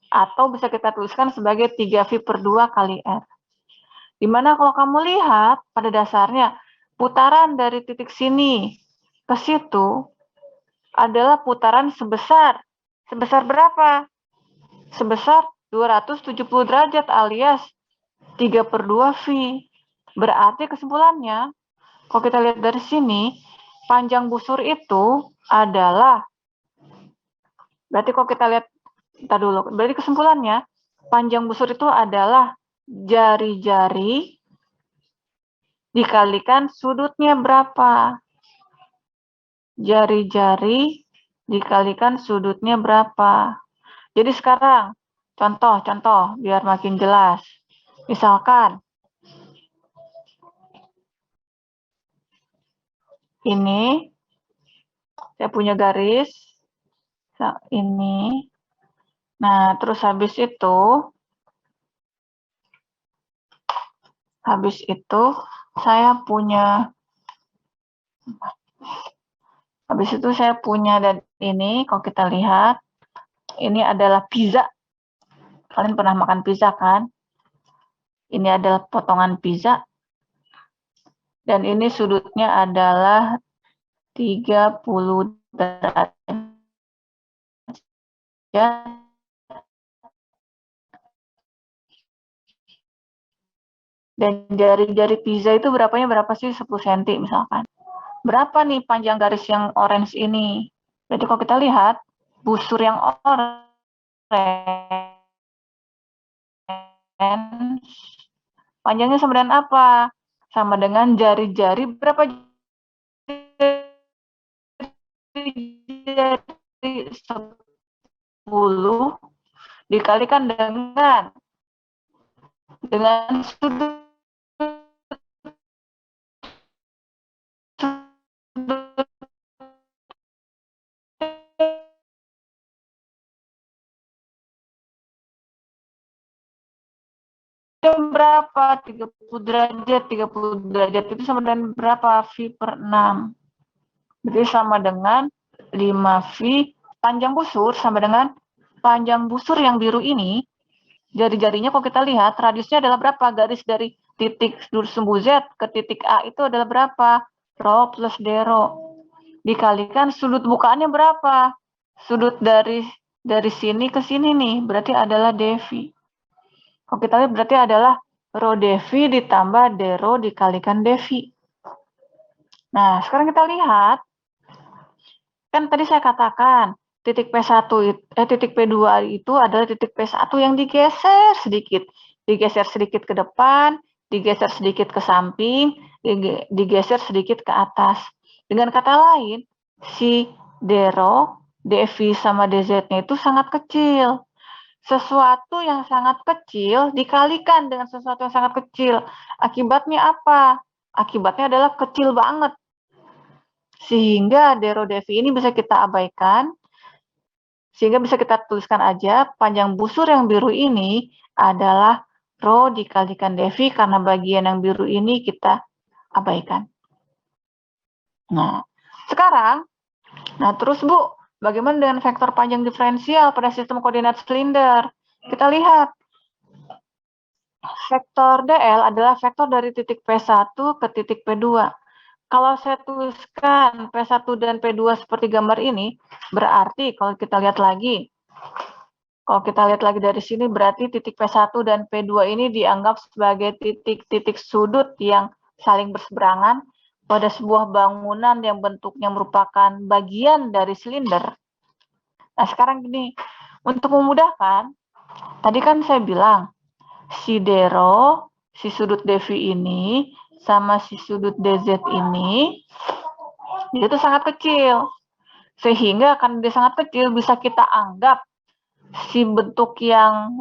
Atau bisa kita tuliskan sebagai 3V/2 kali R. Dimana kalau kamu lihat, pada dasarnya, putaran dari titik sini ke situ adalah putaran sebesar berapa? Sebesar 270 derajat alias 3/2V. Berarti kesimpulannya, kalau kita lihat dari sini, panjang busur itu adalah, berarti kalau kita lihat, berarti kesimpulannya, panjang busur itu adalah jari-jari dikalikan sudutnya berapa? Jari-jari dikalikan sudutnya berapa? Jadi sekarang, contoh biar makin jelas. Misalkan, ini, saya punya garis, ini. Nah, terus habis itu saya punya, dan ini, kalau kita lihat, ini adalah pizza. Kalian pernah makan pizza kan? Ini adalah potongan pizza. Dan ini sudutnya adalah 30 derajat. Dan jari-jari pizza itu berapa sih? 10 cm misalkan. Berapa nih panjang garis yang orange ini? Berarti kalau kita lihat, busur yang orange panjangnya sama dengan apa? Sama dengan jari-jari, berapa jari? 10 dikalikan dengan sudut berapa? 30 derajat. 30 derajat itu sama dengan berapa? V/6. Berarti sama dengan 5V. Panjang busur sama dengan panjang busur yang biru ini, jari-jarinya kalau kita lihat, radiusnya adalah berapa? Garis dari titik sumbu Z ke titik A itu adalah berapa? Rho plus DRO. Dikalikan sudut bukaannya berapa? Sudut dari sini ke sini nih, berarti adalah dV. Kalau kita lihat berarti adalah rho dV ditambah DRO dikalikan dV. Nah, sekarang kita lihat, kan tadi saya katakan, titik P2 itu adalah titik P1 yang digeser sedikit. Digeser sedikit ke depan, digeser sedikit ke samping, digeser sedikit ke atas. Dengan kata lain, si DRO, DV sama DZ-nya itu sangat kecil. Sesuatu yang sangat kecil dikalikan dengan sesuatu yang sangat kecil. Akibatnya apa? Akibatnya adalah kecil banget. Sehingga DRO DV ini bisa kita abaikan. Sehingga bisa kita tuliskan aja panjang busur yang biru ini adalah rho dikalikan DV karena bagian yang biru ini kita abaikan. Nah, sekarang, terus Bu, bagaimana dengan vektor panjang diferensial pada sistem koordinat silinder? Kita lihat, vektor DL adalah vektor dari titik P1 ke titik P2. Kalau saya tuliskan P1 dan P2 seperti gambar ini, berarti kalau kita lihat lagi dari sini, berarti titik P1 dan P2 ini dianggap sebagai titik-titik sudut yang saling berseberangan pada sebuah bangunan yang bentuknya merupakan bagian dari silinder. Nah, sekarang gini, untuk memudahkan, tadi kan saya bilang, si DRO, si sudut DV ini, sama si sudut DZ ini, dia itu sangat kecil. Sehingga karena dia sangat kecil, bisa kita anggap si bentuk yang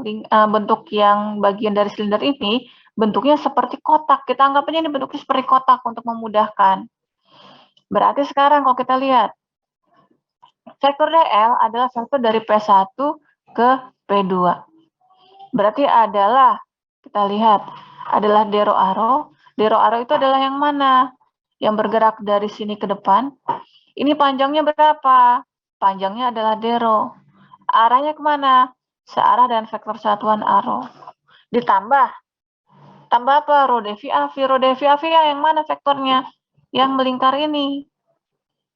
bagian dari silinder ini, bentuknya seperti kotak. Kita anggapnya ini bentuknya seperti kotak untuk memudahkan. Berarti sekarang kalau kita lihat, vektor DL adalah vektor dari P1 ke P2. Berarti adalah, kita lihat, adalah DRO arrow. DRO arrow itu adalah yang mana? Yang bergerak dari sini ke depan. Ini panjangnya berapa? Panjangnya adalah DRO. Arahnya kemana? Searah dengan vektor satuan arrow. Ditambah. Tambah apa? Rho DV AV. Rho DV AV yang mana vektornya? Yang melingkar ini.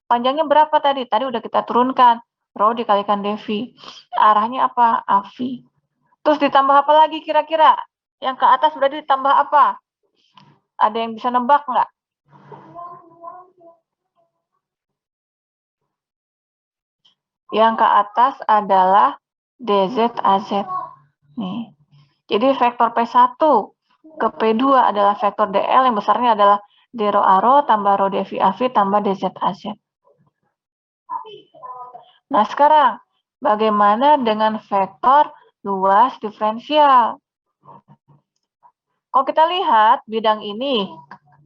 Panjangnya berapa tadi? Tadi udah kita turunkan. Rho dikalikan DV. Arahnya apa? AV. Terus ditambah apa lagi kira-kira? Yang ke atas berarti ditambah apa? Ada yang bisa nebak nggak? Yang ke atas adalah DZ AZ. Nih. Jadi vektor P1 ke P2 adalah vektor DL yang besarnya adalah D rho arrow tambah rho DV AV tambah DZ AZ. Nah, sekarang bagaimana dengan vektor luas diferensial? Kalau kita lihat bidang ini,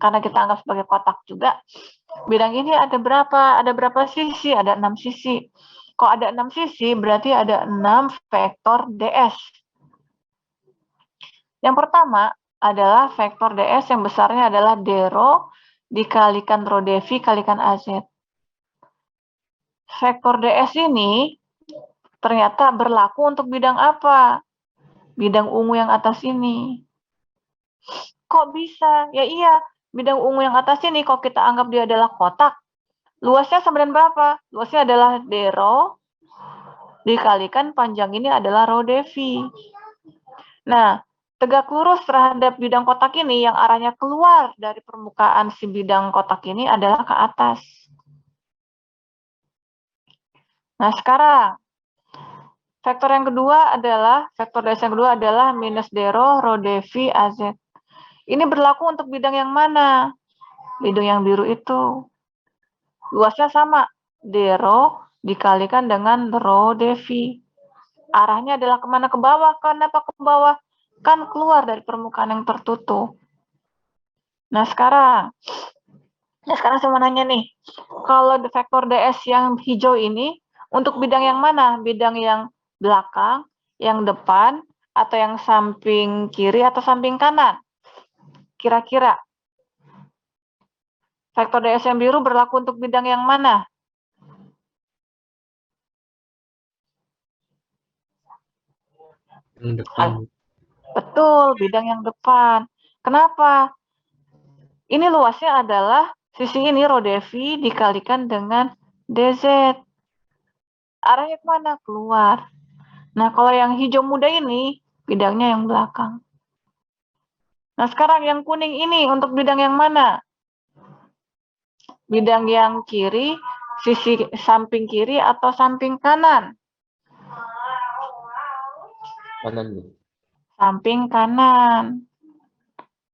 karena kita anggap sebagai kotak juga, bidang ini ada berapa? Ada berapa sisi? Ada 6 sisi. Kalau ada 6 sisi, berarti ada 6 vektor DS. Yang pertama adalah vektor DS yang besarnya adalah D rho dikalikan rho DV kalikan AZ. Vektor DS ini ternyata berlaku untuk bidang apa? Bidang ungu yang atas ini. Kok bisa? Ya iya, bidang ungu yang atas ini kalau kita anggap dia adalah kotak, luasnya sama dengan berapa? Luasnya adalah D rho dikalikan panjang ini adalah rho DV. Nah, tegak lurus terhadap bidang kotak ini yang arahnya keluar dari permukaan si bidang kotak ini adalah ke atas. Nah, sekarang vektor yang kedua adalah, vektor DS yang kedua adalah minus D rho DV AZ. Ini berlaku untuk bidang yang mana? Bidang yang biru itu. Luasnya sama, D rho dikalikan dengan rho DV. Arahnya adalah kemana? Ke bawah. Kenapa ke bawah? Kan keluar dari permukaan yang tertutup. Nah, sekarang saya mau nanya nih, kalau vektor DS yang hijau ini, untuk bidang yang mana? Bidang yang belakang, yang depan, atau yang samping kiri, atau samping kanan? Kira-kira. Vektor DS yang biru berlaku untuk bidang yang mana? Yang depan. Betul, bidang yang depan. Kenapa? Ini luasnya adalah sisi ini rho DV dikalikan dengan DZ. Arahnya kemana? Keluar. Nah, kalau yang hijau muda ini, bidangnya yang belakang. Nah, sekarang yang kuning ini untuk bidang yang mana? Bidang yang kiri, sisi samping kiri atau samping kanan? Kanan. Samping kanan.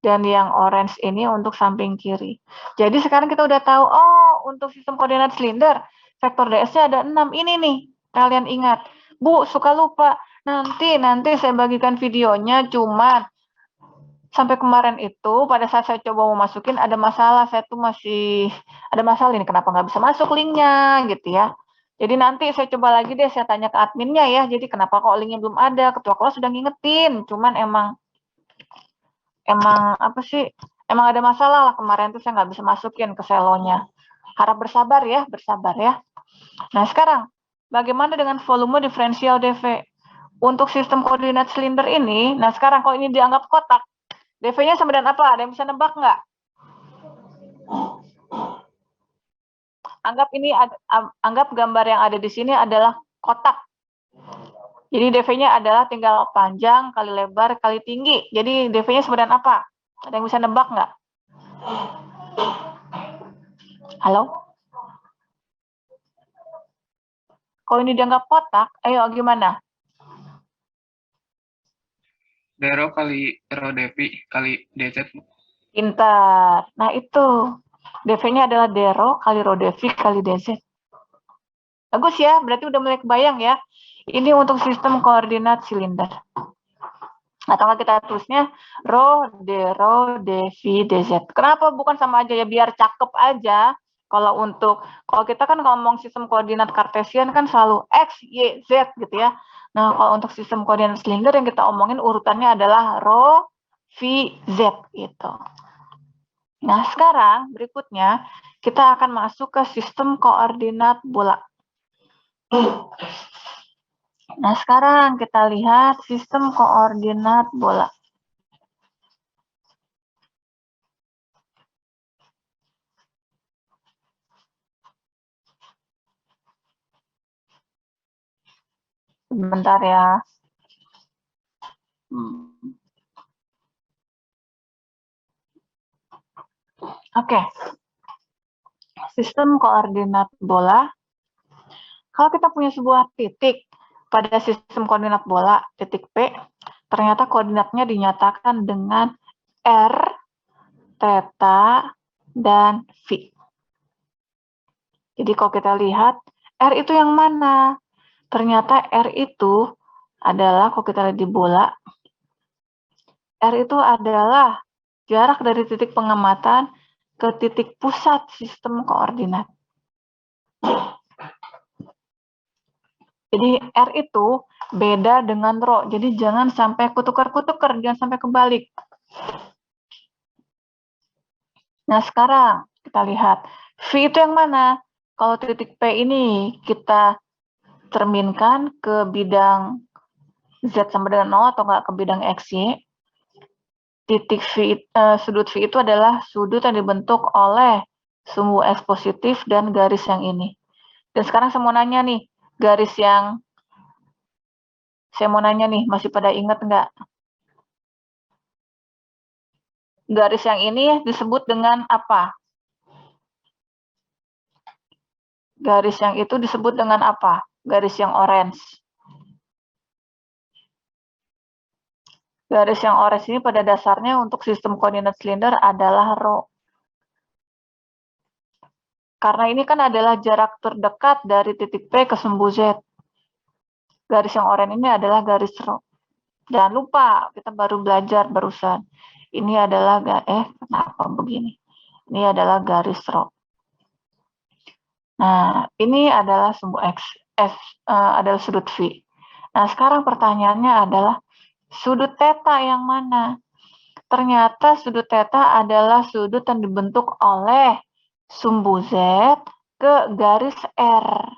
Dan yang orange ini untuk samping kiri. Jadi sekarang kita udah tahu, oh untuk sistem koordinat silinder, vektor ds-nya ada 6. Ini nih, kalian ingat. Bu, suka lupa. Nanti saya bagikan videonya, cuman sampai kemarin itu pada saat saya coba mau masukin ada masalah. Saya tuh masih ada masalah ini, kenapa nggak bisa masuk linknya gitu ya. Jadi nanti saya coba lagi deh, saya tanya ke adminnya ya. Jadi kenapa kok linknya belum ada? Ketua kelas sudah ngingetin, cuman emang apa sih? Emang ada masalah lah kemarin tuh saya nggak bisa masukin ke selonya. Harap bersabar ya, bersabar ya. Nah sekarang, bagaimana dengan volume diferensial dV? Untuk sistem koordinat silinder ini, nah sekarang kalau ini dianggap kotak, dV-nya sama dengan apa? Ada yang bisa nebak nggak? Anggap gambar yang ada di sini adalah kotak. Jadi dV-nya adalah tinggal panjang kali lebar kali tinggi. Jadi dV-nya sama dengan apa? Ada yang bisa nebak nggak? Halo? Kalau ini dianggap kotak, ayo gimana? Dero kali Rho Devi kali DZ. Pintar. Nah itu, dV-nya adalah Dero kali Rho Devi kali dz. Bagus ya, berarti udah mulai kebayang ya. Ini untuk sistem koordinat silinder. Atau kita tulisnya Rho, Dero, Devi, dz. Kenapa bukan sama aja ya, biar cakep aja. Kalau kita kan ngomong sistem koordinat kartesian kan selalu X, Y, Z gitu ya. Nah, kalau untuk sistem koordinat silinder yang kita omongin urutannya adalah Rho, V, Z gitu. Nah, sekarang berikutnya kita akan masuk ke sistem koordinat bola. Nah, sekarang kita lihat sistem koordinat bola. Sebentar ya. Oke. Sistem koordinat bola. Kalau kita punya sebuah titik pada sistem koordinat bola, titik P, ternyata koordinatnya dinyatakan dengan R, theta, dan V. Jadi kalau kita lihat, R itu yang mana? Ternyata R itu adalah, kalau kita lihat di bola, R itu adalah jarak dari titik pengamatan ke titik pusat sistem koordinat. Jadi R itu beda dengan Rho, jadi jangan sampai kutukar-kutukar, jangan sampai kebalik. Nah sekarang kita lihat, V itu yang mana? Kalau titik P ini kita cerminkan ke bidang Z sama dengan 0 atau enggak ke bidang XY, titik V, sudut V itu adalah sudut yang dibentuk oleh sumbu X positif dan garis yang ini. Dan sekarang saya mau nanya nih, masih pada ingat nggak? Garis yang ini disebut dengan apa? Garis yang itu disebut dengan apa? Garis yang orange. Garis yang orange ini pada dasarnya untuk sistem koordinat silinder adalah Rho. Karena ini kan adalah jarak terdekat dari titik P ke sumbu Z. Garis yang oranye ini adalah garis Rho. Jangan lupa, kita baru belajar barusan. Ini adalah, kenapa begini? Ini adalah garis Rho. Nah, ini adalah sumbu X, adalah sudut V. Nah, sekarang pertanyaannya adalah, sudut theta yang mana? Ternyata sudut theta adalah sudut yang dibentuk oleh sumbu Z ke garis R.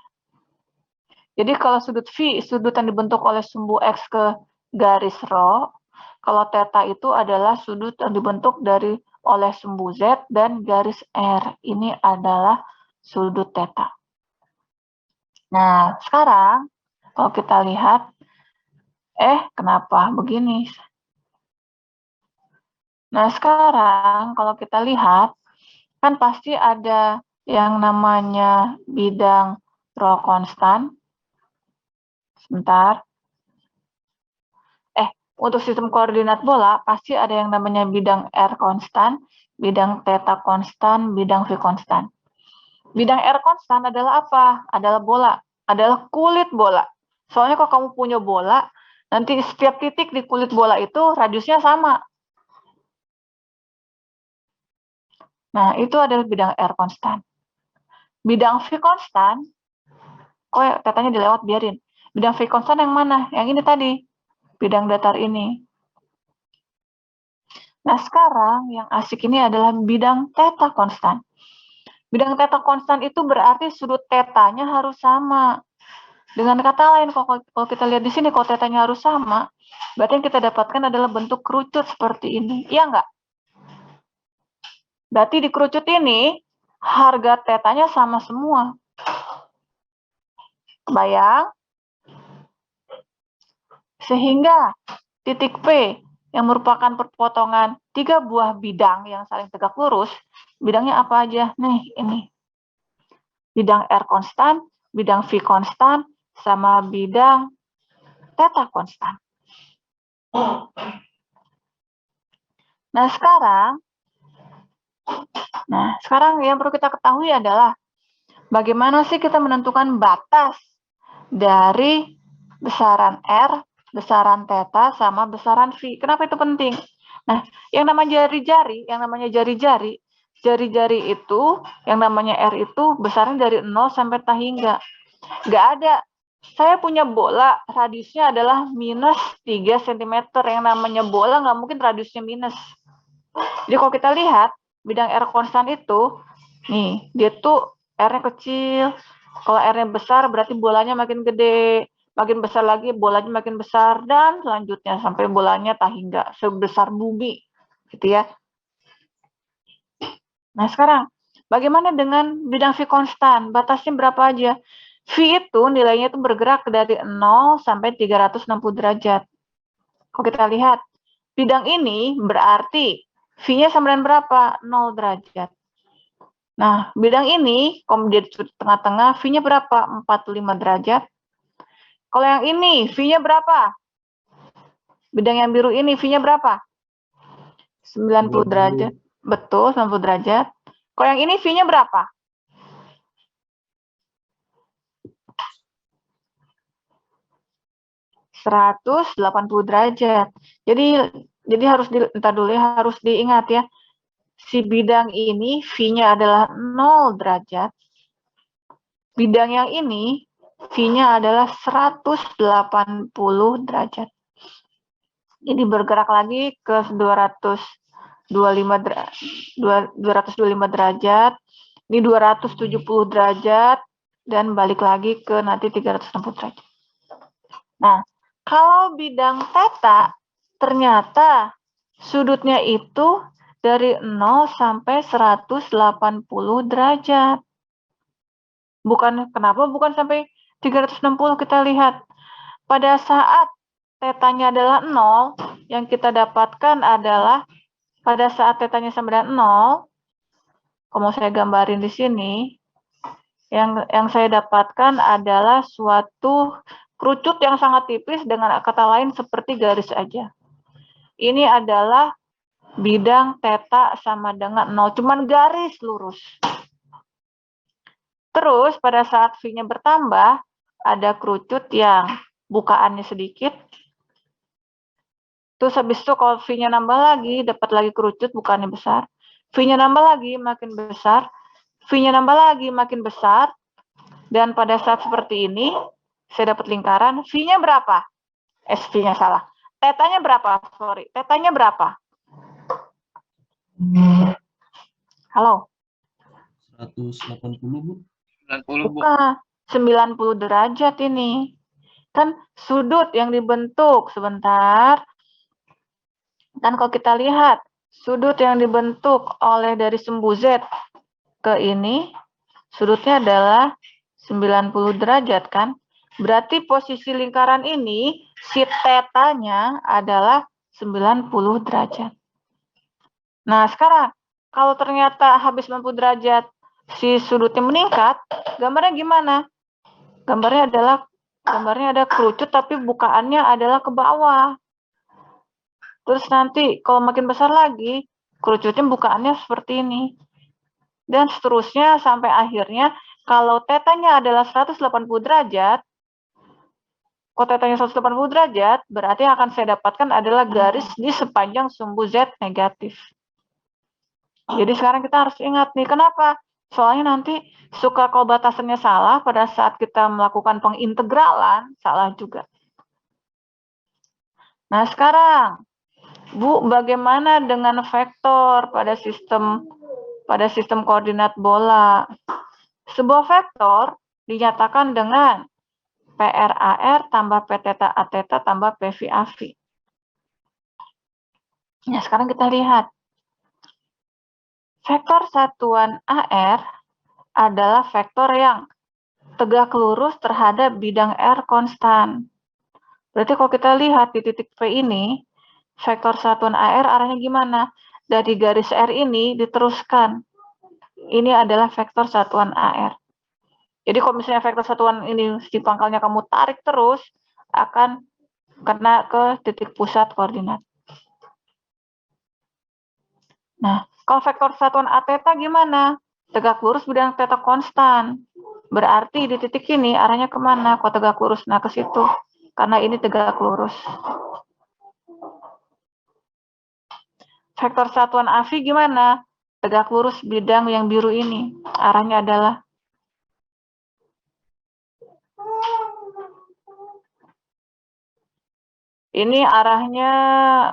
Jadi kalau sudut V, sudut yang dibentuk oleh sumbu X ke garis Rho, kalau theta itu adalah sudut yang dibentuk oleh sumbu Z dan garis R. Ini adalah sudut theta. Nah, sekarang kalau kita lihat, kenapa begini? Nah, sekarang kalau kita lihat, kan pasti ada yang namanya bidang Rho konstan. Sebentar. Untuk sistem koordinat bola, pasti ada yang namanya bidang R konstan, bidang theta konstan, bidang V konstan. Bidang R konstan adalah apa? Adalah bola. Adalah kulit bola. Soalnya kalau kamu punya bola, nanti setiap titik di kulit bola itu radiusnya sama. Nah, itu adalah bidang R konstan. Bidang V konstan, tetanya dilewat, biarin. Bidang V konstan yang mana? Yang ini tadi. Bidang datar ini. Nah, sekarang yang asik ini adalah bidang theta konstan. Bidang theta konstan itu berarti sudut tetanya harus sama. Dengan kata lain, kalau kita lihat di sini, kalau tetanya harus sama, berarti yang kita dapatkan adalah bentuk kerucut seperti ini. Iya nggak? Berarti di kerucut ini, harga tetanya sama semua. Kebayang? Sehingga titik P yang merupakan perpotongan 3 buah bidang yang saling tegak lurus, bidangnya apa aja? Nih, ini. Bidang R konstan, bidang V konstan, sama bidang theta konstan. Nah, sekarang yang perlu kita ketahui adalah bagaimana sih kita menentukan batas dari besaran R, besaran theta, sama besaran V. Kenapa itu penting? Nah, yang namanya jari-jari itu, yang namanya R itu besarnya dari 0 sampai tahingga. Nggak ada. Saya punya bola, radiusnya adalah minus 3 cm. Yang namanya bola nggak mungkin radiusnya minus. Jadi kalau kita lihat, bidang R konstan itu, nih, dia tuh R-nya kecil. Kalau R-nya besar, berarti bolanya makin gede. Makin besar lagi, bolanya makin besar. Dan selanjutnya, sampai bolanya tahingga, sebesar bumi. Gitu ya. Nah, sekarang, bagaimana dengan bidang V konstan? Batasnya berapa aja? V itu nilainya itu bergerak dari 0 sampai 360 derajat. Kalau kita lihat, bidang ini berarti V-nya sama dengan berapa? 0 derajat. Nah, bidang ini, kalau di tengah-tengah, V-nya berapa? 45 derajat. Kalau yang ini, V-nya berapa? Bidang yang biru ini, V-nya berapa? 90 derajat. Betul, 90 derajat. Kalau yang ini, V-nya berapa? 180 derajat. Jadi harus harus diingat ya. Si bidang ini V-nya adalah 0 derajat. Bidang yang ini V-nya adalah 180 derajat. Jadi bergerak lagi ke 225 derajat. Ini 270 derajat dan balik lagi ke nanti 360 derajat. Nah, kalau bidang theta, ternyata sudutnya itu dari 0 sampai 180 derajat. Kenapa bukan sampai 360? Kita lihat. Pada saat tetanya adalah 0, yang kita dapatkan adalah pada saat tetanya sama dengan 0, kalau saya gambarin di sini, yang saya dapatkan adalah suatu kerucut yang sangat tipis, dengan kata lain seperti garis aja. Ini adalah bidang theta sama dengan 0, cuman garis lurus. Terus pada saat V-nya bertambah, ada kerucut yang bukaannya sedikit. Terus habis itu kalau V-nya nambah lagi, dapat lagi kerucut bukaannya besar. V-nya nambah lagi, makin besar. V-nya nambah lagi, makin besar. Dan pada saat seperti ini, saya dapat lingkaran. V-nya berapa? V-nya salah. Tetanya berapa? Sorry, tetanya berapa? Halo? 180, Bu. 90, Bu. Bukan, 90 derajat ini. Kan sudut yang dibentuk, sebentar. Dan kalau kita lihat, sudut yang dibentuk oleh dari sumbu Z ke ini, sudutnya adalah 90 derajat kan? Berarti posisi lingkaran ini, si tetanya adalah 90 derajat. Nah, sekarang, kalau ternyata habis 90 derajat, si sudutnya meningkat, gambarnya gimana? Gambarnya ada kerucut, tapi bukaannya adalah ke bawah. Terus nanti, kalau makin besar lagi, kerucutnya bukaannya seperti ini. dan seterusnya sampai akhirnya kalau tetanya adalah 180 derajat, kalau tetanya 180 derajat, berarti yang akan saya dapatkan adalah garis di sepanjang sumbu Z negatif. Jadi sekarang kita harus ingat nih, kenapa? Soalnya nanti suka kalau batasannya salah pada saat kita melakukan pengintegralan, salah juga. Nah sekarang, Bu, bagaimana dengan vektor pada sistem koordinat bola? Sebuah vektor dinyatakan dengan PRAR tambah P theta A theta tambah PV AV. Nah, sekarang kita lihat. Vektor satuan AR adalah vektor yang tegak lurus terhadap bidang R konstan. Berarti kalau kita lihat di titik P ini, vektor satuan AR arahnya gimana? Dari garis R ini diteruskan. Ini adalah vektor satuan AR. Jadi kalau misalnya vektor satuan ini di pangkalnya kamu tarik terus, akan kena ke titik pusat koordinat. Nah, kalau vektor satuan A theta gimana? Tegak lurus bidang theta konstan. Berarti di titik ini arahnya kemana? Kalau tegak lurus, nah ke situ. Karena ini tegak lurus. Vektor satuan AV gimana? Tegak lurus bidang yang biru ini. Arahnya adalah ini arahnya,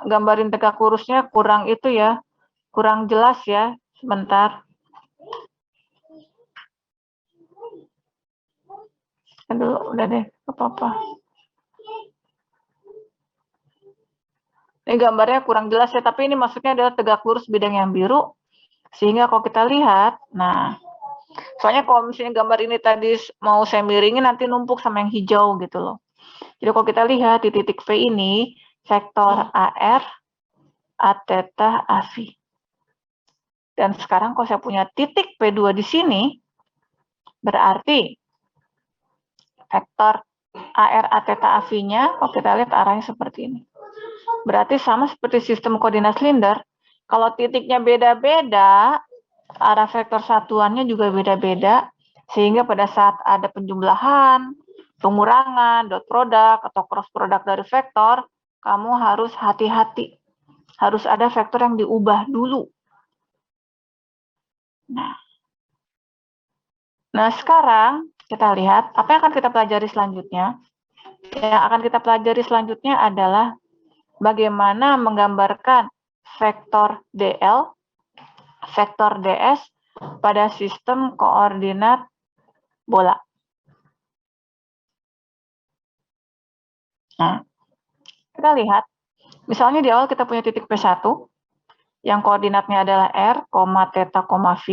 gambarin tegak lurusnya kurang itu ya, kurang jelas ya. Sebentar. Aduh, udah deh, apa-apa. Ini gambarnya kurang jelas ya, tapi ini maksudnya adalah tegak lurus bidang yang biru. Sehingga kalau kita lihat, nah, soalnya kalau misalnya gambar ini tadi mau saya miringin, nanti numpuk sama yang hijau gitu loh. Jadi kalau kita lihat di titik P ini, vektor AR, A theta, AV. Dan sekarang kalau saya punya titik P2 di sini, berarti vektor AR, A theta, AV-nya, kalau kita lihat arahnya seperti ini. Berarti sama seperti sistem koordinat silinder, kalau titiknya beda-beda, arah vektor satuannya juga beda-beda, sehingga pada saat ada penjumlahan, pengurangan, dot product, atau cross product dari vektor, kamu harus hati-hati. Harus ada vektor yang diubah dulu. Nah, sekarang kita lihat apa yang akan kita pelajari selanjutnya. Yang akan kita pelajari selanjutnya adalah bagaimana menggambarkan vektor DL, vektor DS pada sistem koordinat bola. Nah, kita lihat, misalnya di awal kita punya titik P1, yang koordinatnya adalah R, theta, V.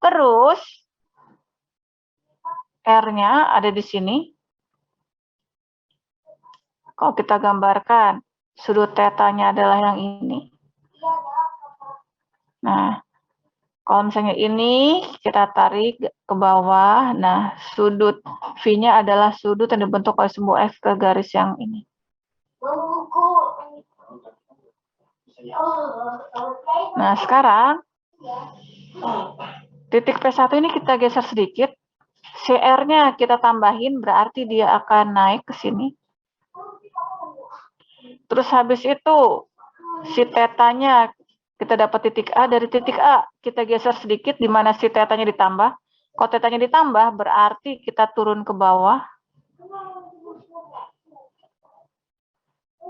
Terus, R-nya ada di sini. Kalau kita gambarkan, sudut tetanya adalah yang ini. Nah, kalau misalnya ini kita tarik ke bawah, nah sudut V-nya adalah sudut yang dibentuk oleh sumbu F ke garis yang ini. Nah, sekarang titik P1 ini kita geser sedikit. CR-nya kita tambahin, berarti dia akan naik ke sini. Terus habis itu, si tetanya kita dapat titik A, dari titik A kita geser sedikit di mana si tetanya ditambah. Kalau tetanya ditambah berarti kita turun ke bawah.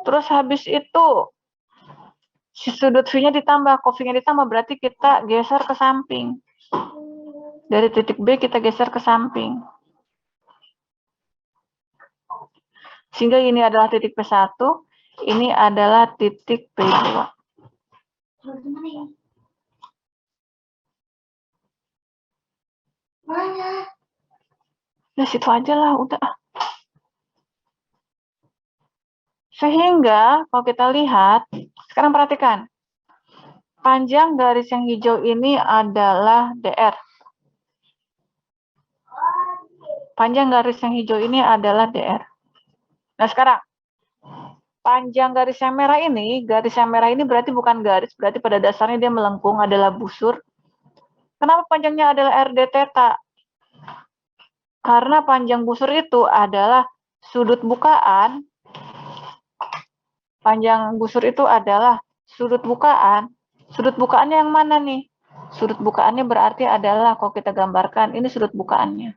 Terus habis itu si sudut V-nya ditambah, kalau V-nya ditambah berarti kita geser ke samping. Dari titik B kita geser ke samping. Sehingga ini adalah titik P1, ini adalah titik P2. Ya situ aja lah, udah. Sehingga kalau kita lihat, sekarang perhatikan. Panjang garis yang hijau ini adalah DR. Panjang garis yang hijau ini adalah DR. Nah sekarang, panjang garis yang merah ini berarti bukan garis, berarti pada dasarnya dia melengkung, adalah busur. Kenapa panjangnya adalah RD theta? Karena panjang busur itu adalah sudut bukaan. Panjang busur itu adalah sudut bukaan. Sudut bukaannya yang mana nih? Sudut bukaannya berarti adalah, kalau kita gambarkan, ini sudut bukaannya.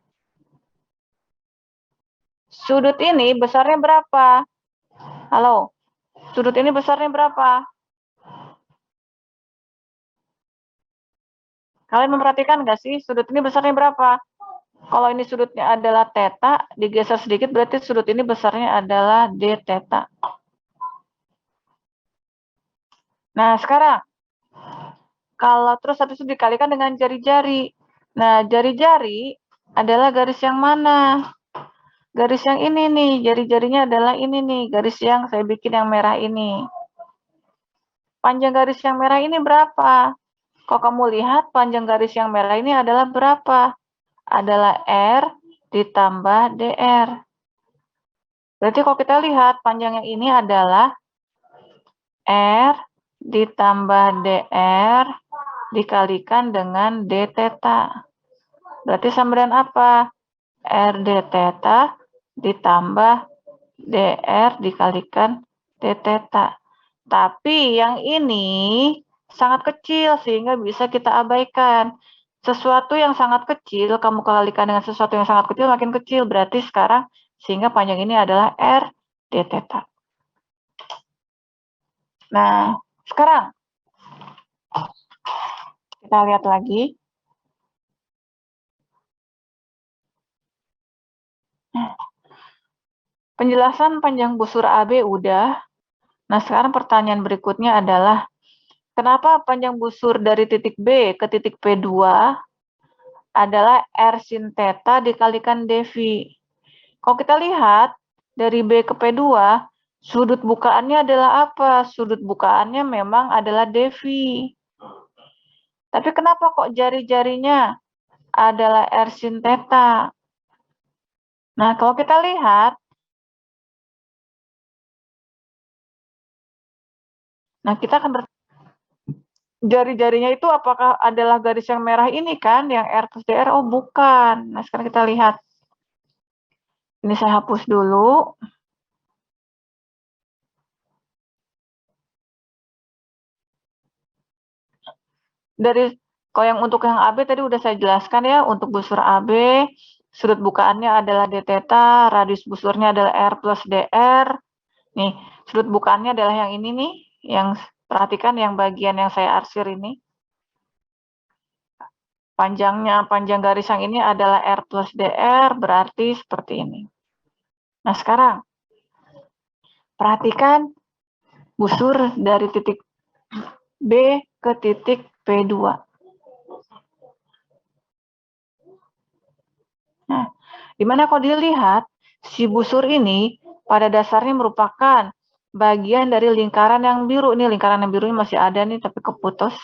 Sudut ini besarnya berapa? Halo? Sudut ini besarnya berapa? Kalian memperhatikan nggak sih? Sudut ini besarnya berapa? Kalau ini sudutnya adalah theta, digeser sedikit berarti sudut ini besarnya adalah d theta. Nah, sekarang kalau terus habis itu dikalikan dengan jari-jari. Nah, jari-jari adalah garis yang mana? Garis yang ini nih, jari-jarinya adalah ini nih, garis yang saya bikin yang merah ini. Panjang garis yang merah ini berapa? Kalau kamu lihat panjang garis yang merah ini adalah berapa? Adalah R ditambah DR. Berarti kalau kita lihat panjangnya ini adalah R ditambah DR dikalikan dengan D theta. Berarti sama dengan apa? R D theta ditambah DR dikalikan D theta. Tapi yang ini sangat kecil sehingga bisa kita abaikan. Sesuatu yang sangat kecil, kamu kalikan dengan sesuatu yang sangat kecil makin kecil. Berarti sekarang sehingga panjang ini adalah R D theta. Nah, sekarang kita lihat lagi. Penjelasan panjang busur AB udah. Nah, sekarang pertanyaan berikutnya adalah, kenapa panjang busur dari titik B ke titik P2 adalah R sin theta dikalikan dV? Kalau kita lihat, dari B ke P2, sudut bukaannya adalah apa? Sudut bukaannya memang adalah dV. Tapi kenapa kok jari-jarinya adalah R sin theta? Nah, kalau kita lihat, nah kita akan jari-jarinya itu apakah adalah garis yang merah ini kan, yang R plus DR? Oh, bukan. Nah, sekarang kita lihat. Ini saya hapus dulu. Kalau yang untuk yang AB tadi udah saya jelaskan ya, untuk busur AB, sudut bukaannya adalah D theta, radius busurnya adalah R plus DR. Nih, sudut bukaannya adalah yang ini nih, yang perhatikan yang bagian yang saya arsir ini. Panjang garis yang ini adalah R plus DR, berarti seperti ini. Nah, sekarang perhatikan busur dari titik B ke titik P2. Nah, dimana kalau dilihat, si busur ini pada dasarnya merupakan bagian dari lingkaran yang biru. Ini lingkaran yang biru ini masih ada nih, tapi keputus.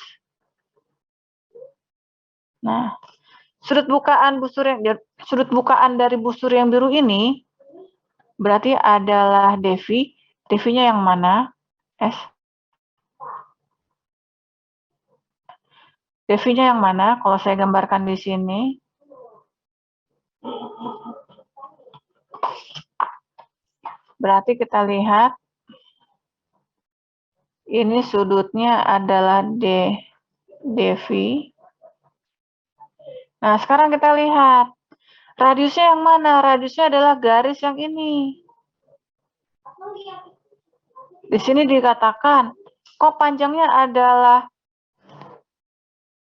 Nah, sudut bukaan dari busur yang biru ini berarti adalah dV. dV-nya yang mana? S. dV-nya yang mana? Kalau saya gambarkan di sini. Berarti kita lihat ini sudutnya adalah dV. Nah, sekarang kita lihat radiusnya yang mana? Radiusnya adalah garis yang ini. Di sini dikatakan, kok panjangnya adalah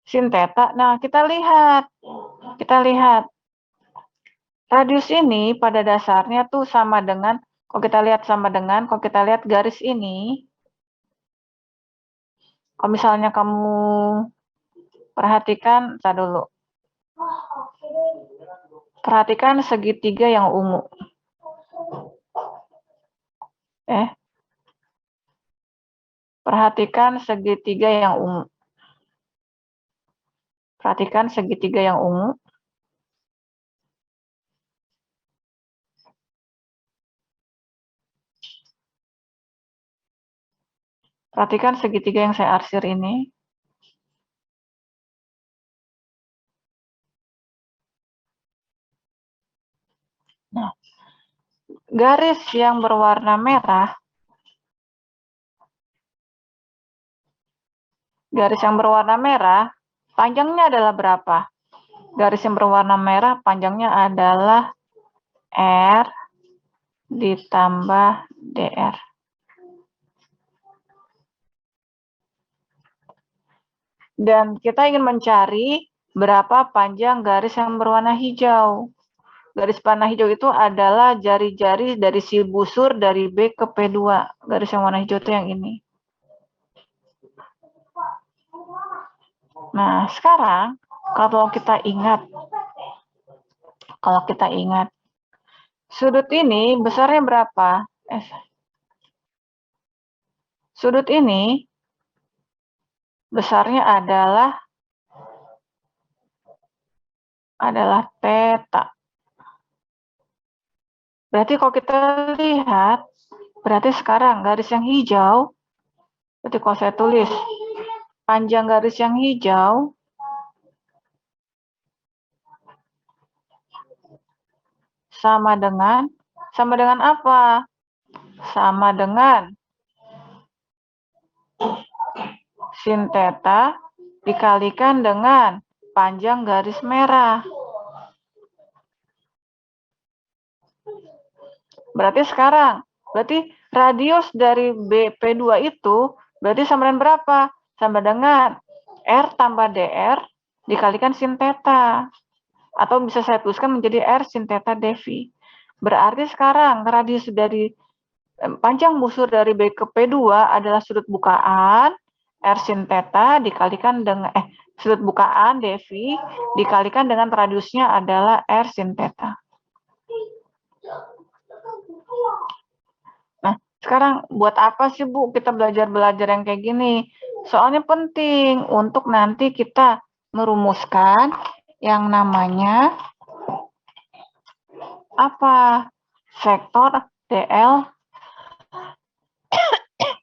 sin theta? Nah, kita lihat. Radius ini pada dasarnya tuh sama dengan, kalau kita lihat garis ini, kalau misalnya kamu perhatikan, dulu. Perhatikan segitiga yang ungu. Perhatikan segitiga yang ungu. Perhatikan segitiga yang ungu. Perhatikan segitiga yang saya arsir ini. Nah, garis yang berwarna merah, panjangnya adalah berapa? Garis yang berwarna merah panjangnya adalah R ditambah DR. Dan kita ingin mencari berapa panjang garis yang berwarna hijau. Garis warna hijau itu adalah jari-jari dari si busur dari B ke P2. Garis yang warna hijau itu yang ini. Nah, sekarang kalau kita ingat, sudut ini besarnya berapa? Sudut ini besarnya adalah theta. Berarti kalau kita lihat, berarti sekarang garis yang hijau, berarti kalau saya tulis panjang garis yang hijau sama dengan apa? Sama dengan sin theta dikalikan dengan panjang garis merah. Berarti radius dari BP2 itu berarti sama dengan berapa? Sama dengan R tambah DR dikalikan sin theta. Atau bisa saya tuliskan menjadi R sin theta dV. Berarti sekarang radius dari panjang busur dari B ke P2 adalah sudut bukaan R sin theta dikalikan dengan sudut bukaan dV dikalikan dengan radiusnya adalah R sin theta. Nah, sekarang buat apa sih Bu kita belajar yang kayak gini? Soalnya penting untuk nanti kita merumuskan yang namanya apa? Vektor DL,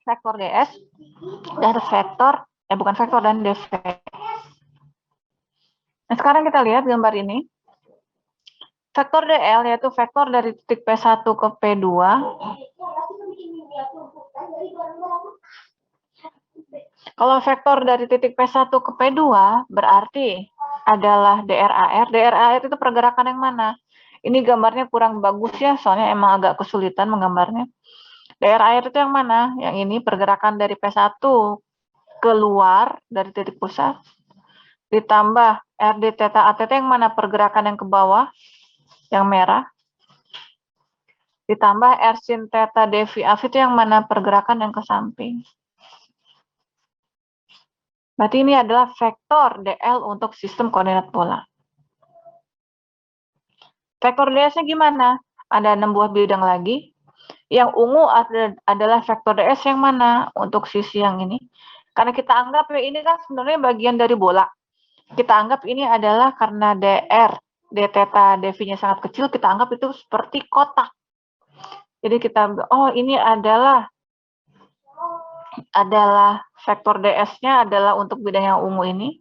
vektor DS, dan dan DV. Nah, sekarang kita lihat gambar ini. Vektor DL yaitu vektor dari titik P1 ke P2. Kalau vektor dari titik P1 ke P2 berarti adalah DRAR. DRAR itu pergerakan yang mana? Ini gambarnya kurang bagus ya, soalnya emang agak kesulitan menggambarnya. DRAR itu yang mana? Yang ini pergerakan dari P1 keluar dari titik pusat. Ditambah RD theta ATT yang mana? Pergerakan yang ke bawah, yang merah. Ditambah R sin theta dV AV itu yang mana? Pergerakan yang ke samping. Berarti ini adalah vektor DL untuk sistem koordinat pola. Vektor DS-nya gimana? Ada 6 buah bidang lagi. Yang ungu adalah vektor DS yang mana? Untuk sisi yang ini. Karena kita anggap ya ini kan sebenarnya bagian dari bola. Kita anggap ini adalah karena DR, d theta dV-nya sangat kecil, kita anggap itu seperti kotak. Jadi kita, ini adalah vektor DS-nya adalah untuk bidang yang ungu ini.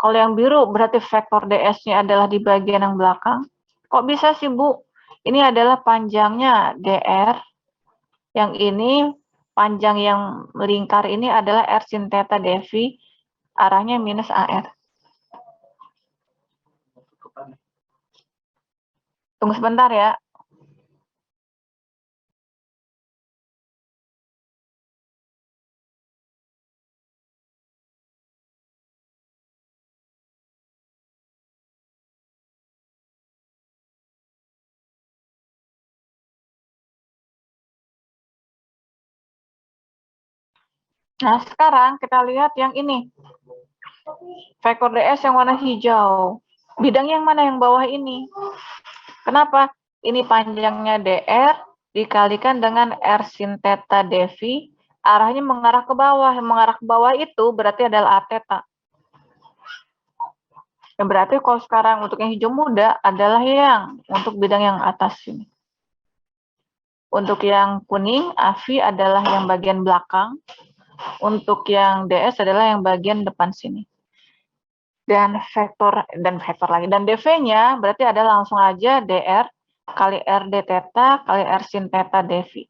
Kalau yang biru berarti vektor DS-nya adalah di bagian yang belakang. Kok bisa sih, Bu? Ini adalah panjangnya DR. Yang ini, panjang yang melingkar ini adalah R sin theta dV, arahnya minus AR. Tunggu sebentar ya. Nah, sekarang kita lihat yang ini. Vektor DS yang warna hijau. Bidang yang mana yang bawah ini? Kenapa? Ini panjangnya DR dikalikan dengan R sin theta dV, arahnya mengarah ke bawah. Yang mengarah ke bawah itu berarti adalah A theta. Yang berarti kalau sekarang untuk yang hijau muda adalah yang untuk bidang yang atas ini. Untuk yang kuning, AV adalah yang bagian belakang. Untuk yang DS adalah yang bagian depan sini. Dan vektor lagi. Dan DV-nya berarti adalah langsung aja DR kali R d theta kali R sin theta dV.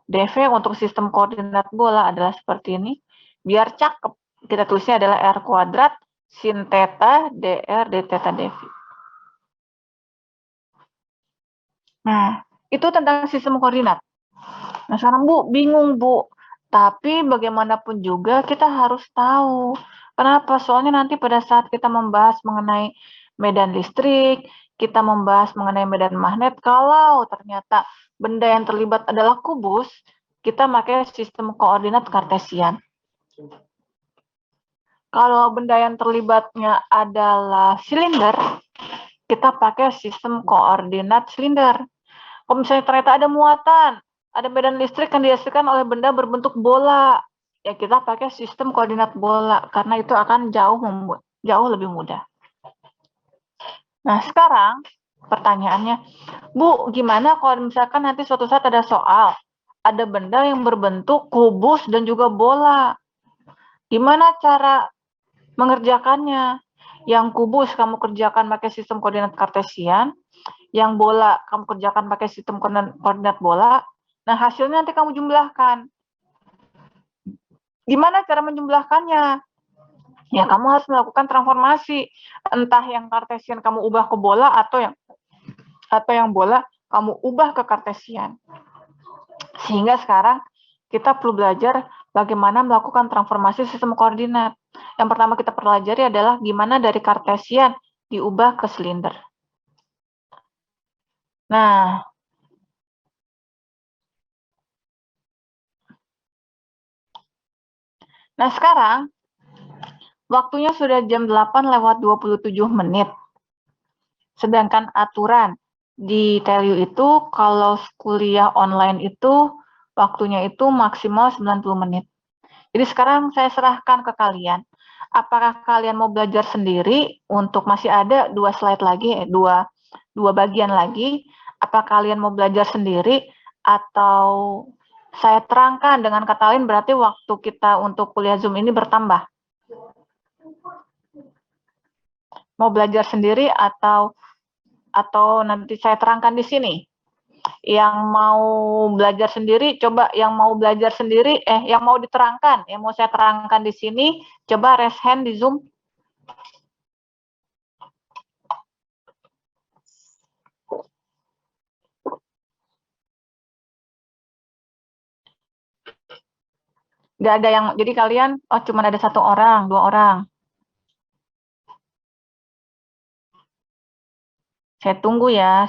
dV untuk sistem koordinat bola adalah seperti ini. Biar cakep, kita tulisnya adalah R kuadrat sin theta dr d theta dV. Nah, itu tentang sistem koordinat. Nah, sekarang Bu, bingung Bu. Tapi bagaimanapun juga kita harus tahu. Kenapa? Soalnya nanti pada saat kita membahas mengenai medan listrik, kita membahas mengenai medan magnet, kalau ternyata benda yang terlibat adalah kubus, kita pakai sistem koordinat kartesian. Kalau benda yang terlibatnya adalah silinder, kita pakai sistem koordinat silinder. Kalau misalnya ternyata ada muatan, ada medan listrik yang dihasilkan oleh benda berbentuk bola, ya kita pakai sistem koordinat bola, karena itu akan jauh lebih mudah. Nah, sekarang pertanyaannya, Bu, gimana kalau misalkan nanti suatu saat ada soal, ada benda yang berbentuk kubus dan juga bola. Gimana cara mengerjakannya? Yang kubus kamu kerjakan pakai sistem koordinat kartesian, yang bola kamu kerjakan pakai sistem koordinat bola. Nah, hasilnya nanti kamu jumlahkan. Gimana cara menjumlahkannya? Ya, kamu harus melakukan transformasi. Entah yang kartesian kamu ubah ke bola atau yang bola kamu ubah ke kartesian. Sehingga sekarang kita perlu belajar bagaimana melakukan transformasi sistem koordinat. Yang pertama kita pelajari adalah gimana dari kartesian diubah ke silinder. Nah, sekarang waktunya sudah jam 8:27. Sedangkan aturan di TELU itu kalau kuliah online itu waktunya itu maksimal 90 menit. Jadi sekarang saya serahkan ke kalian. Apakah kalian mau belajar sendiri untuk masih ada 2 slide lagi, dua bagian lagi. Apa kalian mau belajar sendiri atau saya terangkan dengan kata lain berarti waktu kita untuk kuliah Zoom ini bertambah. Mau belajar sendiri atau nanti saya terangkan di sini. Yang mau belajar sendiri, coba yang mau belajar sendiri, yang mau diterangkan, yang mau saya terangkan di sini, coba raise hand di Zoom. Nggak ada yang, jadi kalian, cuma ada 1 orang, 2 orang. Saya tunggu ya.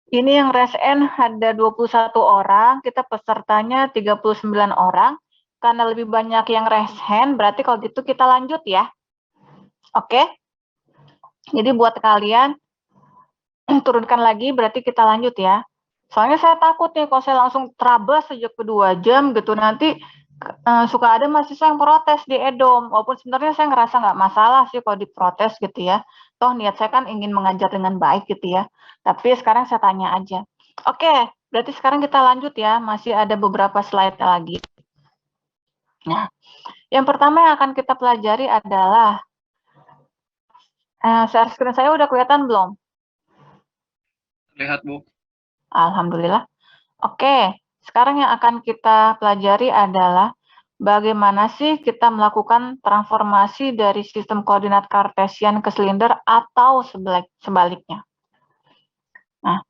Ini yang raise hand ada 21 orang, kita pesertanya 39 orang. Karena lebih banyak yang raise hand, berarti kalau gitu kita lanjut ya. Oke? Jadi buat kalian, turunkan lagi, berarti kita lanjut ya. Soalnya saya takut nih, kalau saya langsung terabas sejak ke 2 jam gitu, nanti suka ada mahasiswa yang protes di EDOM. Walaupun sebenarnya saya ngerasa nggak masalah sih kalau diprotes gitu ya. Toh niat saya kan ingin mengajar dengan baik gitu ya. Tapi sekarang saya tanya aja. Oke, berarti sekarang kita lanjut ya. Masih ada beberapa slide lagi. Nah, yang pertama yang akan kita pelajari adalah, share screen saya udah kelihatan belum? Lihat, Bu. Alhamdulillah. Oke, sekarang yang akan kita pelajari adalah bagaimana sih kita melakukan transformasi dari sistem koordinat kartesian ke silinder atau sebaliknya. Nah,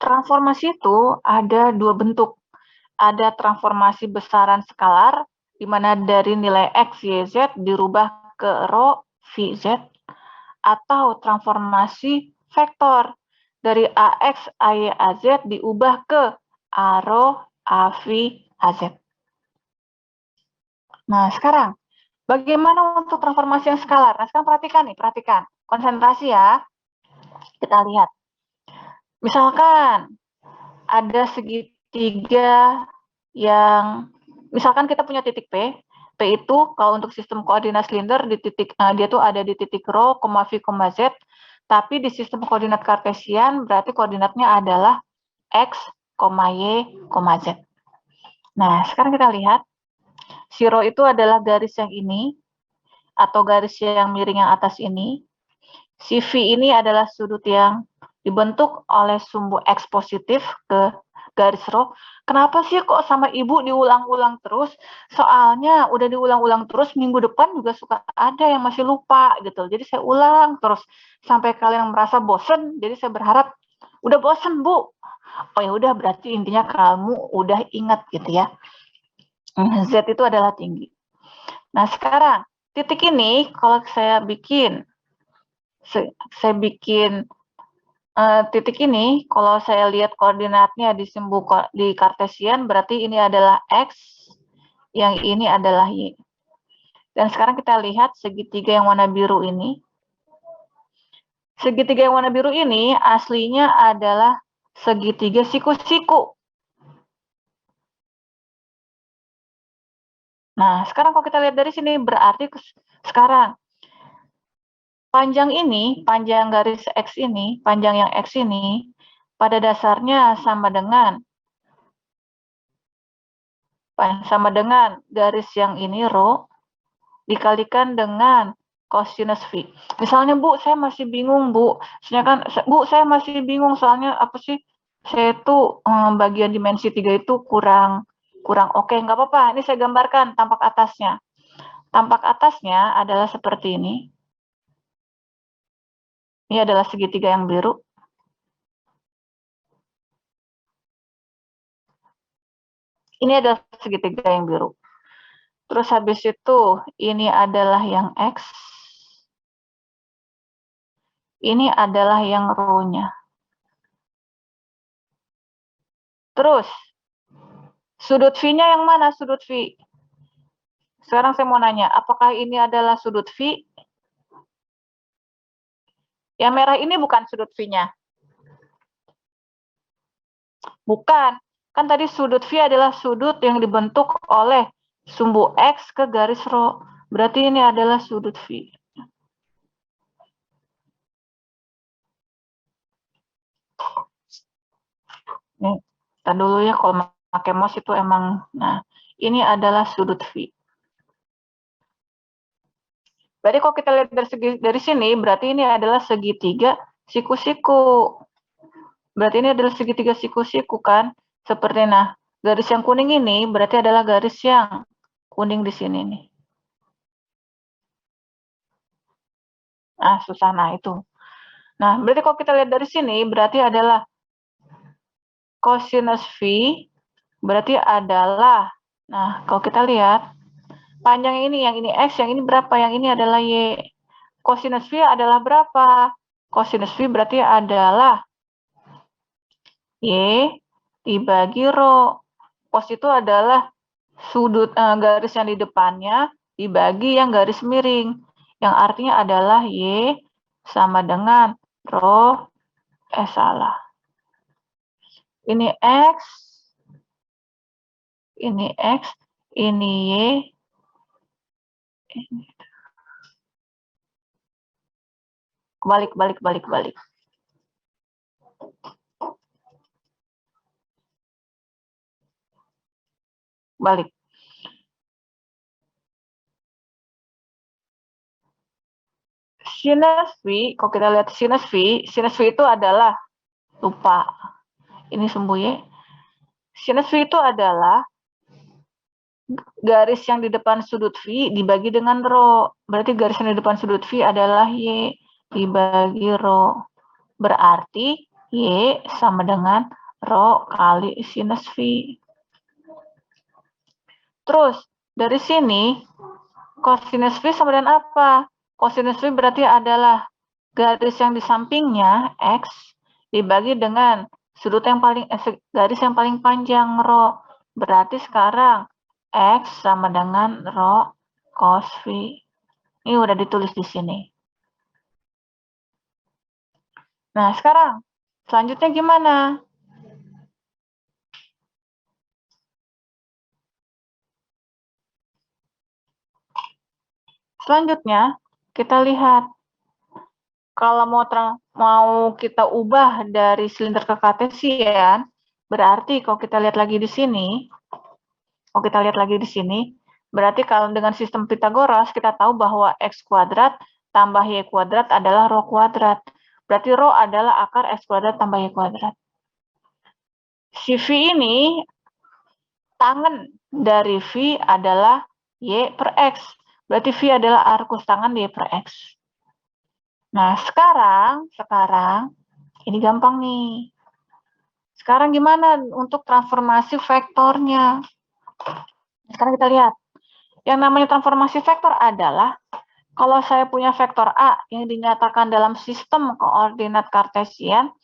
transformasi itu ada 2 bentuk. Ada transformasi besaran skalar, di mana dari nilai X, Y, Z dirubah ke rho, V, Z, atau transformasi vektor, dari AX, AY, AZ diubah ke A rho, AV, AZ. Nah, sekarang bagaimana untuk transformasi yang skalar? Nah, sekarang perhatikan. Konsentrasi ya. Kita lihat. Misalkan ada segitiga yang, misalkan kita punya titik P, P itu kalau untuk sistem koordinat silinder di titik dia tuh ada di titik rho, V, Z. Tapi di sistem koordinat kartesian berarti koordinatnya adalah X, Y, Z. Nah, sekarang kita lihat. Si rho itu adalah garis yang ini, atau garis yang miring yang atas ini. Si V ini adalah sudut yang dibentuk oleh sumbu X positif ke garis rho. Kenapa sih kok sama Ibu diulang-ulang terus? Soalnya udah diulang-ulang terus, minggu depan juga suka ada yang masih lupa gitu. Jadi saya ulang terus sampai kalian merasa bosen. Jadi saya berharap udah bosen, Bu. Oh ya udah, berarti intinya kamu udah ingat gitu ya. Z itu adalah tinggi. Nah, sekarang titik ini kalau saya bikin titik ini, kalau saya lihat koordinatnya di kartesian, berarti ini adalah X, yang ini adalah Y. Dan sekarang kita lihat segitiga yang warna biru ini. Segitiga yang warna biru ini aslinya adalah segitiga siku-siku. Nah, sekarang kalau kita lihat dari sini, berarti sekarang panjang garis X ini, panjang yang X ini, pada dasarnya sama dengan garis yang ini rho dikalikan dengan cosinus V. Misalnya, Bu, saya masih bingung, Bu. Saya masih bingung soalnya apa sih? Saya tuh bagian dimensi 3 itu kurang oke. Nggak apa-apa, ini saya gambarkan tampak atasnya. Tampak atasnya adalah seperti ini. Ini adalah segitiga yang biru. Ini adalah segitiga yang biru. Terus habis itu, ini adalah yang X. Ini adalah yang rho-nya. Terus, sudut V-nya yang mana sudut V? Sekarang saya mau nanya, apakah ini adalah sudut V? Yang merah ini bukan sudut V-nya. Bukan. Kan tadi sudut V adalah sudut yang dibentuk oleh sumbu X ke garis rho. Berarti ini adalah sudut V. Nih, kita dulu ya, kalau pakai mouse itu emang. Nah, ini adalah sudut V. Berarti kalau kita lihat dari sini, berarti ini adalah segitiga siku-siku. Berarti ini adalah segitiga siku-siku kan? Seperti nah, garis yang kuning ini berarti adalah garis yang kuning di sini nih. Nah, susah nah itu. Nah, berarti kalau kita lihat dari sini berarti adalah cosinus V berarti adalah, nah kalau kita lihat panjang ini, yang ini X, yang ini berapa? Yang ini adalah Y. Cosinus V adalah berapa? Cosinus V berarti adalah Y dibagi rho. Cos itu adalah sudut garis yang di depannya dibagi yang garis miring. Yang artinya adalah Y sama dengan rho, salah. Ini X, ini X, ini Y, ini. Balik. Balik. Sinus V, kalau kita lihat sinus V itu adalah, lupa, ini sembunyi. Sinus V itu adalah garis yang di depan sudut V dibagi dengan rho. Berarti garis yang di depan sudut V adalah Y dibagi rho. Berarti Y sama dengan rho kali sinus V. Terus, dari sini, cosinus V sama dengan apa? Cosinus V berarti adalah garis yang di sampingnya, X, dibagi dengan sudut yang garis yang paling panjang, rho. Berarti sekarang X sama dengan rho cos V. Ini udah ditulis di sini. Nah, sekarang selanjutnya gimana? Selanjutnya, kita lihat kalau mau kita ubah dari silinder ke kartesian, berarti kalau kita lihat lagi di sini, berarti kalau dengan sistem Pythagoras kita tahu bahwa x kuadrat tambah y kuadrat adalah rho kuadrat. Berarti rho adalah akar x kuadrat tambah y kuadrat. Si V ini, tangan dari V adalah y per x. Berarti V adalah arkus tangan y per x. Nah, sekarang ini gampang nih. Sekarang gimana untuk transformasi vektornya? Sekarang kita lihat. Yang namanya transformasi vektor adalah kalau saya punya vektor A yang dinyatakan dalam sistem koordinat kartesian,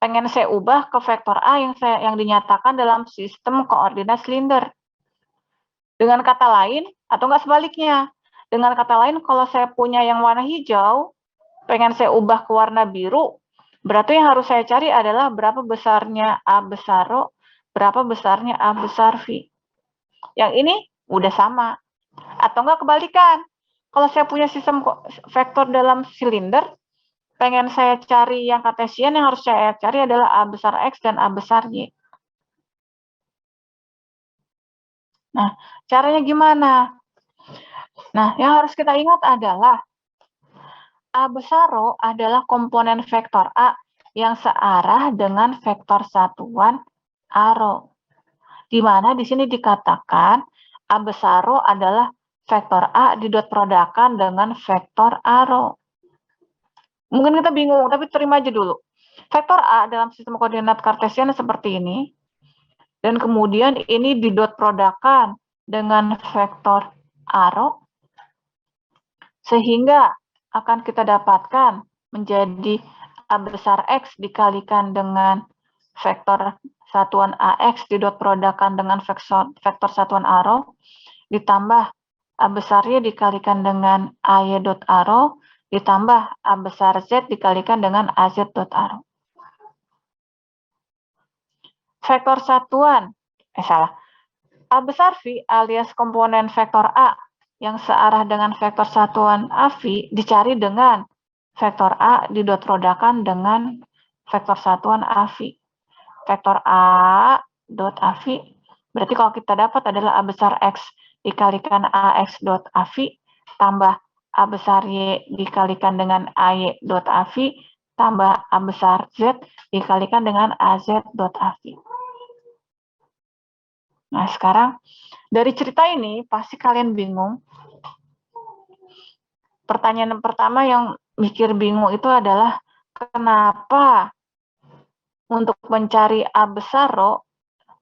pengen saya ubah ke vektor A yang dinyatakan dalam sistem koordinat silinder. Dengan kata lain, atau enggak sebaliknya. Dengan kata lain, kalau saya punya yang warna hijau, pengen saya ubah ke warna biru, berarti yang harus saya cari adalah berapa besarnya A besar rho, berapa besarnya A besar V. Yang ini udah sama. Atau enggak kebalikan. Kalau saya punya sistem vektor dalam silinder, pengen saya cari yang kartesian, yang harus saya cari adalah A besar X dan A besar Y. Nah, caranya gimana? Nah, yang harus kita ingat adalah A besar rho adalah komponen vektor A yang searah dengan vektor satuan A rho. Di mana di sini dikatakan A besar rho adalah vektor A didot produkan dengan vektor A rho. Mungkin kita bingung, tapi terima aja dulu. Vektor A dalam sistem koordinat kartesian seperti ini, dan kemudian ini didot produkan dengan vektor A rho, sehingga akan kita dapatkan menjadi A besar X dikalikan dengan vektor satuan AX didot produkan dengan vektor satuan A rho, ditambah A besar Y dikalikan dengan AY dot A rho, ditambah A besar Z dikalikan dengan AZ dot A rho. Vektor satuan, A besar V alias komponen vektor A yang searah dengan vektor satuan AV dicari dengan vektor A didot produkan dengan vektor satuan AV. Vektor A dot AV, berarti kalau kita dapat adalah A besar X dikalikan AX dot AV, tambah A besar Y dikalikan dengan AY dot AV, tambah A besar Z dikalikan dengan AZ dot AV. Nah, sekarang dari cerita ini pasti kalian bingung. Pertanyaan pertama yang mikir bingung itu adalah kenapa untuk mencari A besar rho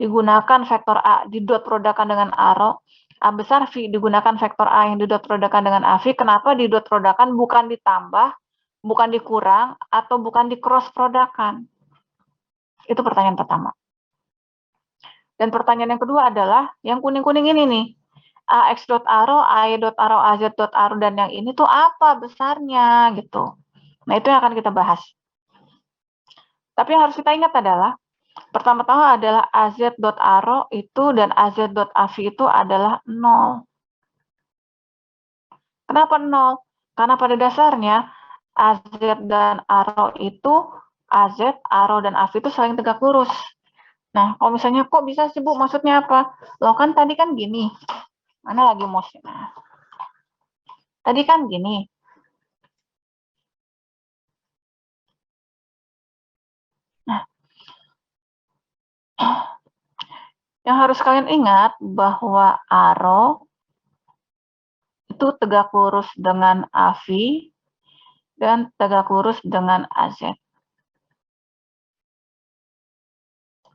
digunakan vektor A didot produkan dengan A rho, A besar V digunakan vektor A yang didot produkan dengan AV, kenapa didot produkan bukan ditambah, bukan dikurang, atau bukan di cross produkan? Itu pertanyaan pertama. Dan pertanyaan yang kedua adalah yang kuning-kuning ini nih. AX dot A rho, AY dot A rho, AZ dot A rho, dan yang ini tuh apa besarnya gitu. Nah, itu yang akan kita bahas. Tapi yang harus kita ingat adalah pertama-tama adalah AZ dot A rho itu dan AZ dot AV itu adalah 0. Kenapa 0? Karena pada dasarnya AZ dan A rho itu, AZ, A rho, dan AV itu saling tegak lurus. Nah, kalau misalnya kok bisa sih Bu, maksudnya apa? Loh kan tadi kan gini. Mana lagi mouse-nya? Nah, tadi kan gini. Nah, yang harus kalian ingat bahwa A rho itu tegak lurus dengan AV dan tegak lurus dengan AZ.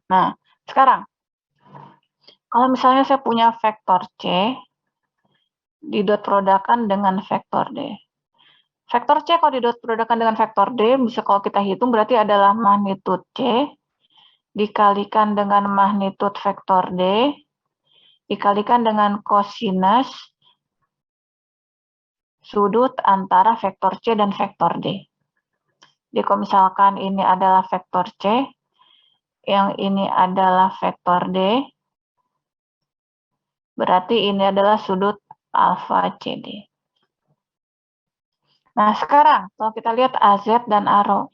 Nah, sekarang kalau misalnya saya punya vektor C didot produkan dengan vektor D. Vektor C kalau didot produkan dengan vektor D, bisa kalau kita hitung berarti adalah magnitud C dikalikan dengan magnitud vektor D dikalikan dengan kosinus sudut antara vektor C dan vektor D. Jadi kalau misalkan ini adalah vektor C, yang ini adalah vektor D, berarti ini adalah sudut alfa CD. Nah, sekarang kalau kita lihat AZ dan ARO.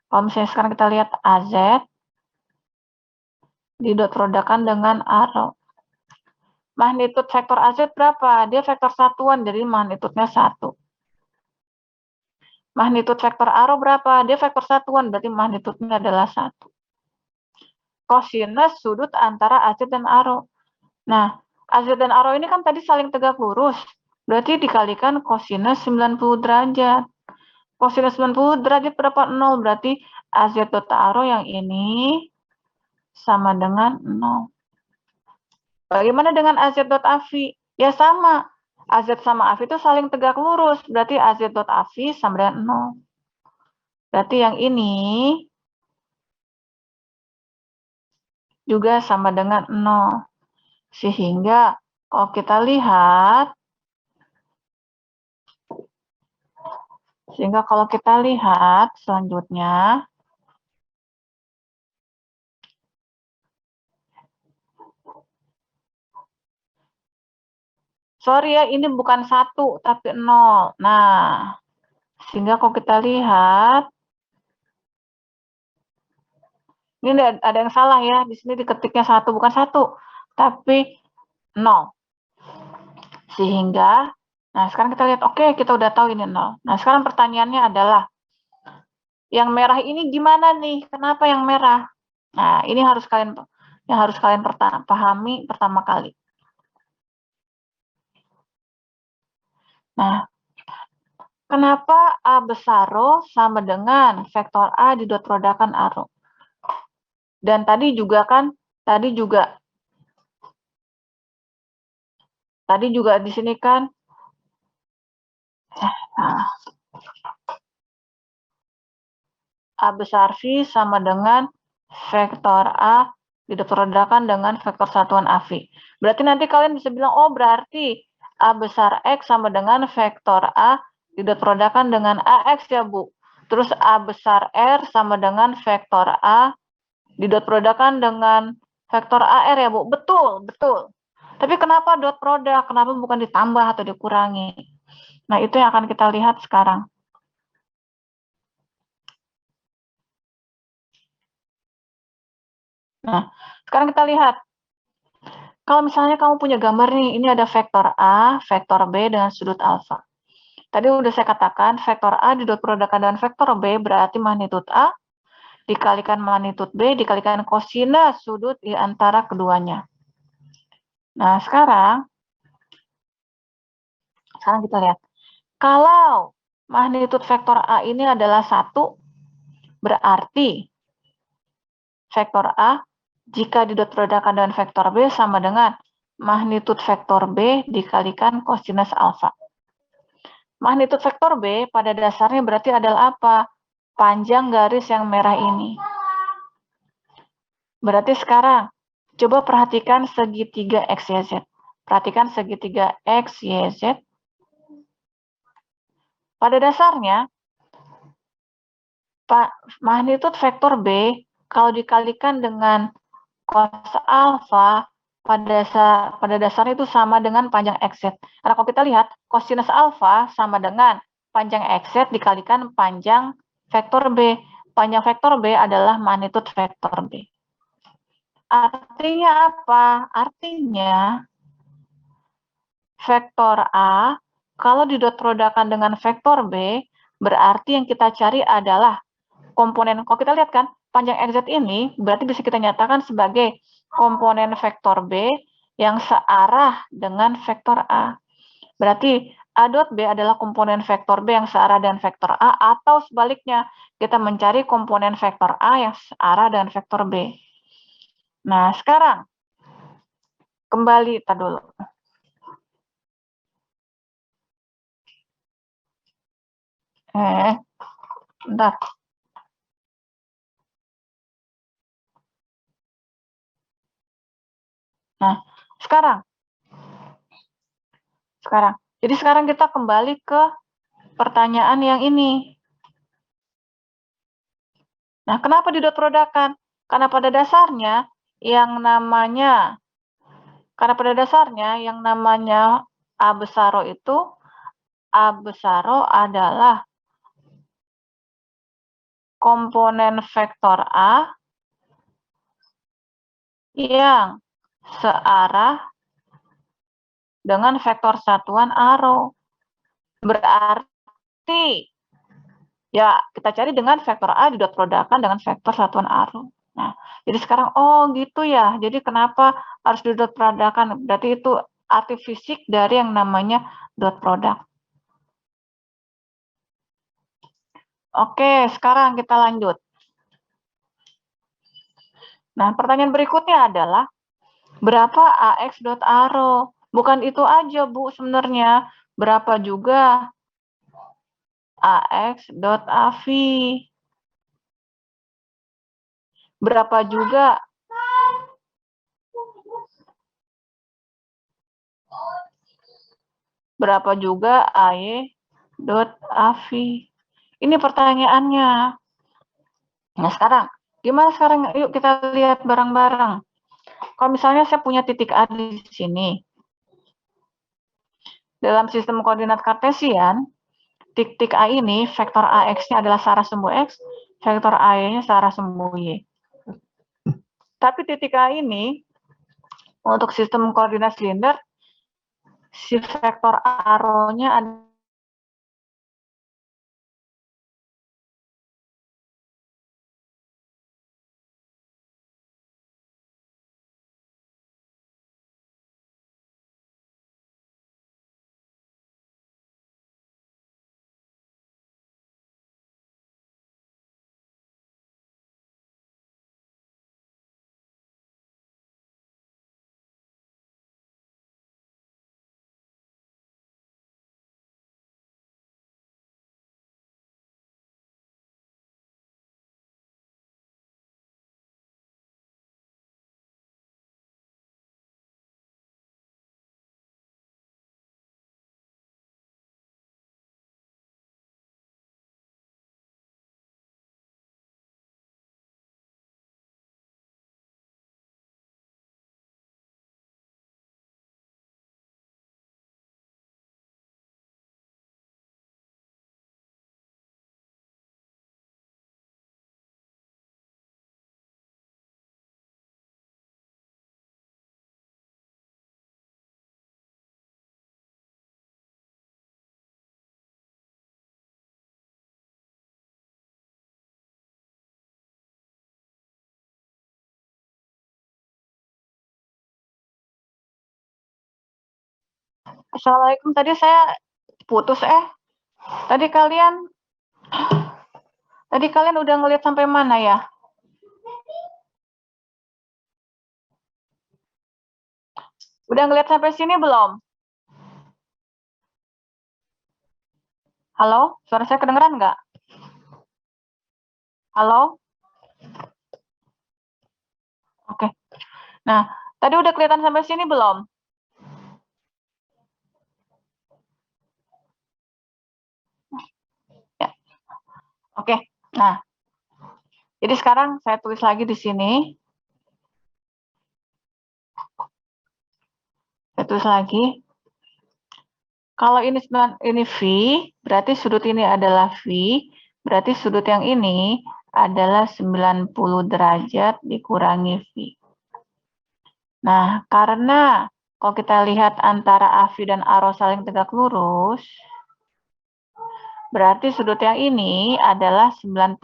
Kalau misalnya sekarang kita lihat AZ didot produkkan dengan ARO. Magnitud vektor AZ berapa? Dia vektor satuan, jadi magnitudnya 1. Magnitud vektor ARO berapa? Dia vektor satuan, berarti magnitudnya adalah 1. Kosinus sudut antara AZ dan ARO. Nah, AZ dan ARO ini kan tadi saling tegak lurus. Berarti dikalikan kosinus 90 derajat. Kosinus 90 derajat berapa? 0. Berarti AZ dot ARO yang ini sama dengan 0. Bagaimana dengan AZ dot AVI? Ya sama. AZ sama AVI itu saling tegak lurus. Berarti AZ dot AVI sama dengan 0. Berarti yang ini juga sama dengan 0. Sehingga kalau kita lihat, selanjutnya, sorry ya, ini bukan 1, tapi 0. Nah, sehingga kalau kita lihat, ini ada yang salah ya, di sini diketiknya 1, bukan 1, tapi 0. Sehingga, nah sekarang kita lihat, oke, kita udah tahu ini 0. Nah, sekarang pertanyaannya adalah, yang merah ini gimana nih? Kenapa yang merah? Nah, ini harus kalian pahami pertama kali. Nah, kenapa A besar rho sama dengan vektor A didot produkkan A rho? Dan tadi juga di sini kan, A besar V sama dengan vektor A didot produkkan dengan vektor satuan AV. Berarti nanti kalian bisa bilang, oh berarti A besar X sama dengan vektor A didot produkkan dengan AX ya Bu. Terus A besar R sama dengan vektor A didot produkkan dengan vektor AR ya Bu. Betul, betul. Tapi kenapa dot produk? Kenapa bukan ditambah atau dikurangi? Nah, itu yang akan kita lihat sekarang. Nah, sekarang kita lihat. Kalau misalnya kamu punya gambar nih, ini ada vektor A, vektor B dengan sudut alfa. Tadi udah saya katakan, vektor A didot produkkan dengan vektor B berarti magnitud A dikalikan magnitud B dikalikan kosinus sudut di antara keduanya. Nah, sekarang kita lihat. Kalau magnitud vektor A ini adalah 1, berarti vektor A jika didot produkkan dengan vektor B sama dengan magnitud vektor B dikalikan kosinus alfa. Magnitud vektor B pada dasarnya berarti adalah apa? Panjang garis yang merah ini. Berarti sekarang, coba perhatikan segitiga XYZ. Perhatikan segitiga XYZ. Pada dasarnya, magnitud vektor B kalau dikalikan dengan cos alfa pada dasarnya itu sama dengan panjang XZ. Karena kalau kita lihat, kosinus alfa sama dengan panjang XZ dikalikan panjang vektor B. Panjang vektor B adalah magnitud vektor B. Artinya apa? Artinya vektor A kalau didot produkkan dengan vektor B, berarti yang kita cari adalah komponen. Kalau kita lihat kan, panjang XZ ini berarti bisa kita nyatakan sebagai komponen vektor B yang searah dengan vektor A. Berarti A dot B adalah komponen vektor B yang searah dengan vektor A, atau sebaliknya, kita mencari komponen vektor A yang searah dengan vektor B. Nah, sekarang kembali dulu. Bentar. Nah, sekarang. Jadi sekarang kita kembali ke pertanyaan yang ini. Nah, kenapa didot produkkan? Karena pada dasarnya yang namanya A besar rho itu A besar O adalah komponen vektor A yang searah dengan vektor satuan arrow. Berarti ya kita cari dengan vektor A didot produkkan dengan vektor satuan arrow. Nah, jadi sekarang oh gitu ya. Jadi kenapa harus didot produkkan? Berarti itu arti fisik dari yang namanya dot product. Oke, sekarang kita lanjut. Nah, pertanyaan berikutnya adalah berapa AX dot arrow? Bukan itu aja, Bu, sebenarnya. Berapa juga AX dot AV? Berapa juga AY dot AV? Ini pertanyaannya. Nah, sekarang gimana sekarang? Yuk kita lihat bareng-bareng. Kalau misalnya saya punya titik A di sini. Dalam sistem koordinat kartesian, titik A ini vektor AX-nya adalah searah sumbu X, vektor AY-nya searah sumbu Y. Tapi titik A ini untuk sistem koordinat silinder, si vektor arrow-nya ada Assalamualaikum, tadi saya putus Tadi kalian udah ngelihat sampai mana ya? Udah ngelihat sampai sini belum? Halo, suara saya kedengeran nggak? Halo? Oke. Nah, tadi udah kelihatan sampai sini belum? Ya. Oke. Nah, jadi sekarang saya tulis lagi di sini. Saya tulis lagi. Kalau ini V, berarti sudut ini adalah V, berarti sudut yang ini adalah 90 derajat dikurangi V. Nah, karena kalau kita lihat antara AV dan ARO saling tegak lurus, berarti sudut yang ini adalah 90.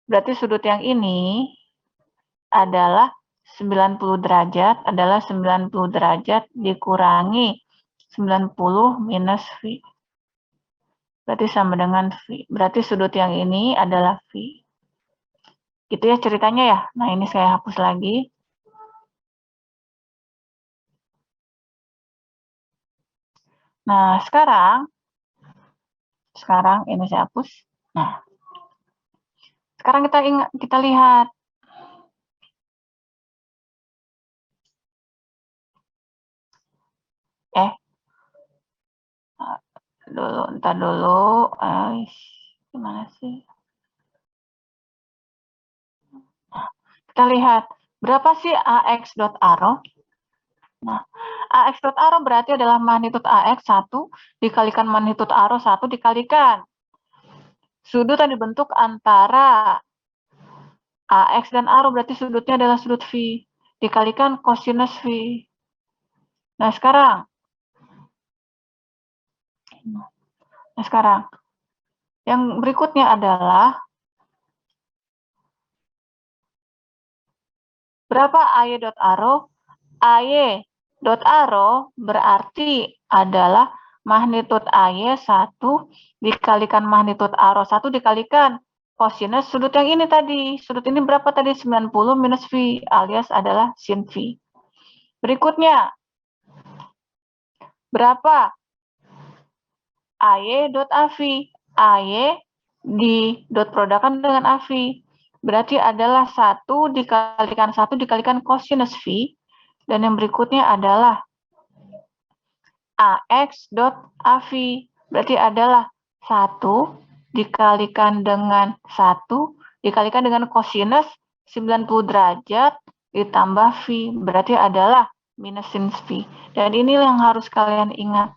Berarti sudut yang ini adalah 90 derajat, adalah 90 derajat dikurangi 90 minus V. Berarti sama dengan V. Berarti sudut yang ini adalah V. Gitu ya ceritanya ya. Nah, ini saya hapus lagi. Nah, sekarang ini saya hapus. Nah, sekarang kita lihat. Ntar dulu. Gimana sih? Kita lihat, berapa sih AX dot arrow? Nah, AX dot arrow berarti adalah magnitude AX 1 dikalikan magnitude arrow 1 dikalikan sudut yang dibentuk antara AX dan arrow, berarti sudutnya adalah sudut V dikalikan cosinus V. Nah, sekarang yang berikutnya adalah berapa AY dot arrow? AY dot arrow berarti adalah magnitude AY 1 dikalikan magnitude arrow 1 dikalikan cosinus sudut yang ini tadi. Sudut ini berapa tadi? 90 minus V alias adalah sin V. Berikutnya, berapa AY dot AV? AY di dot produkan dengan AV. Berarti adalah 1 dikalikan cosinus V. Dan yang berikutnya adalah AX dot AV. Berarti adalah 1 dikalikan dengan 1 dikalikan dengan cosinus 90 derajat ditambah V. Berarti adalah minus sin V. Dan ini yang harus kalian ingat.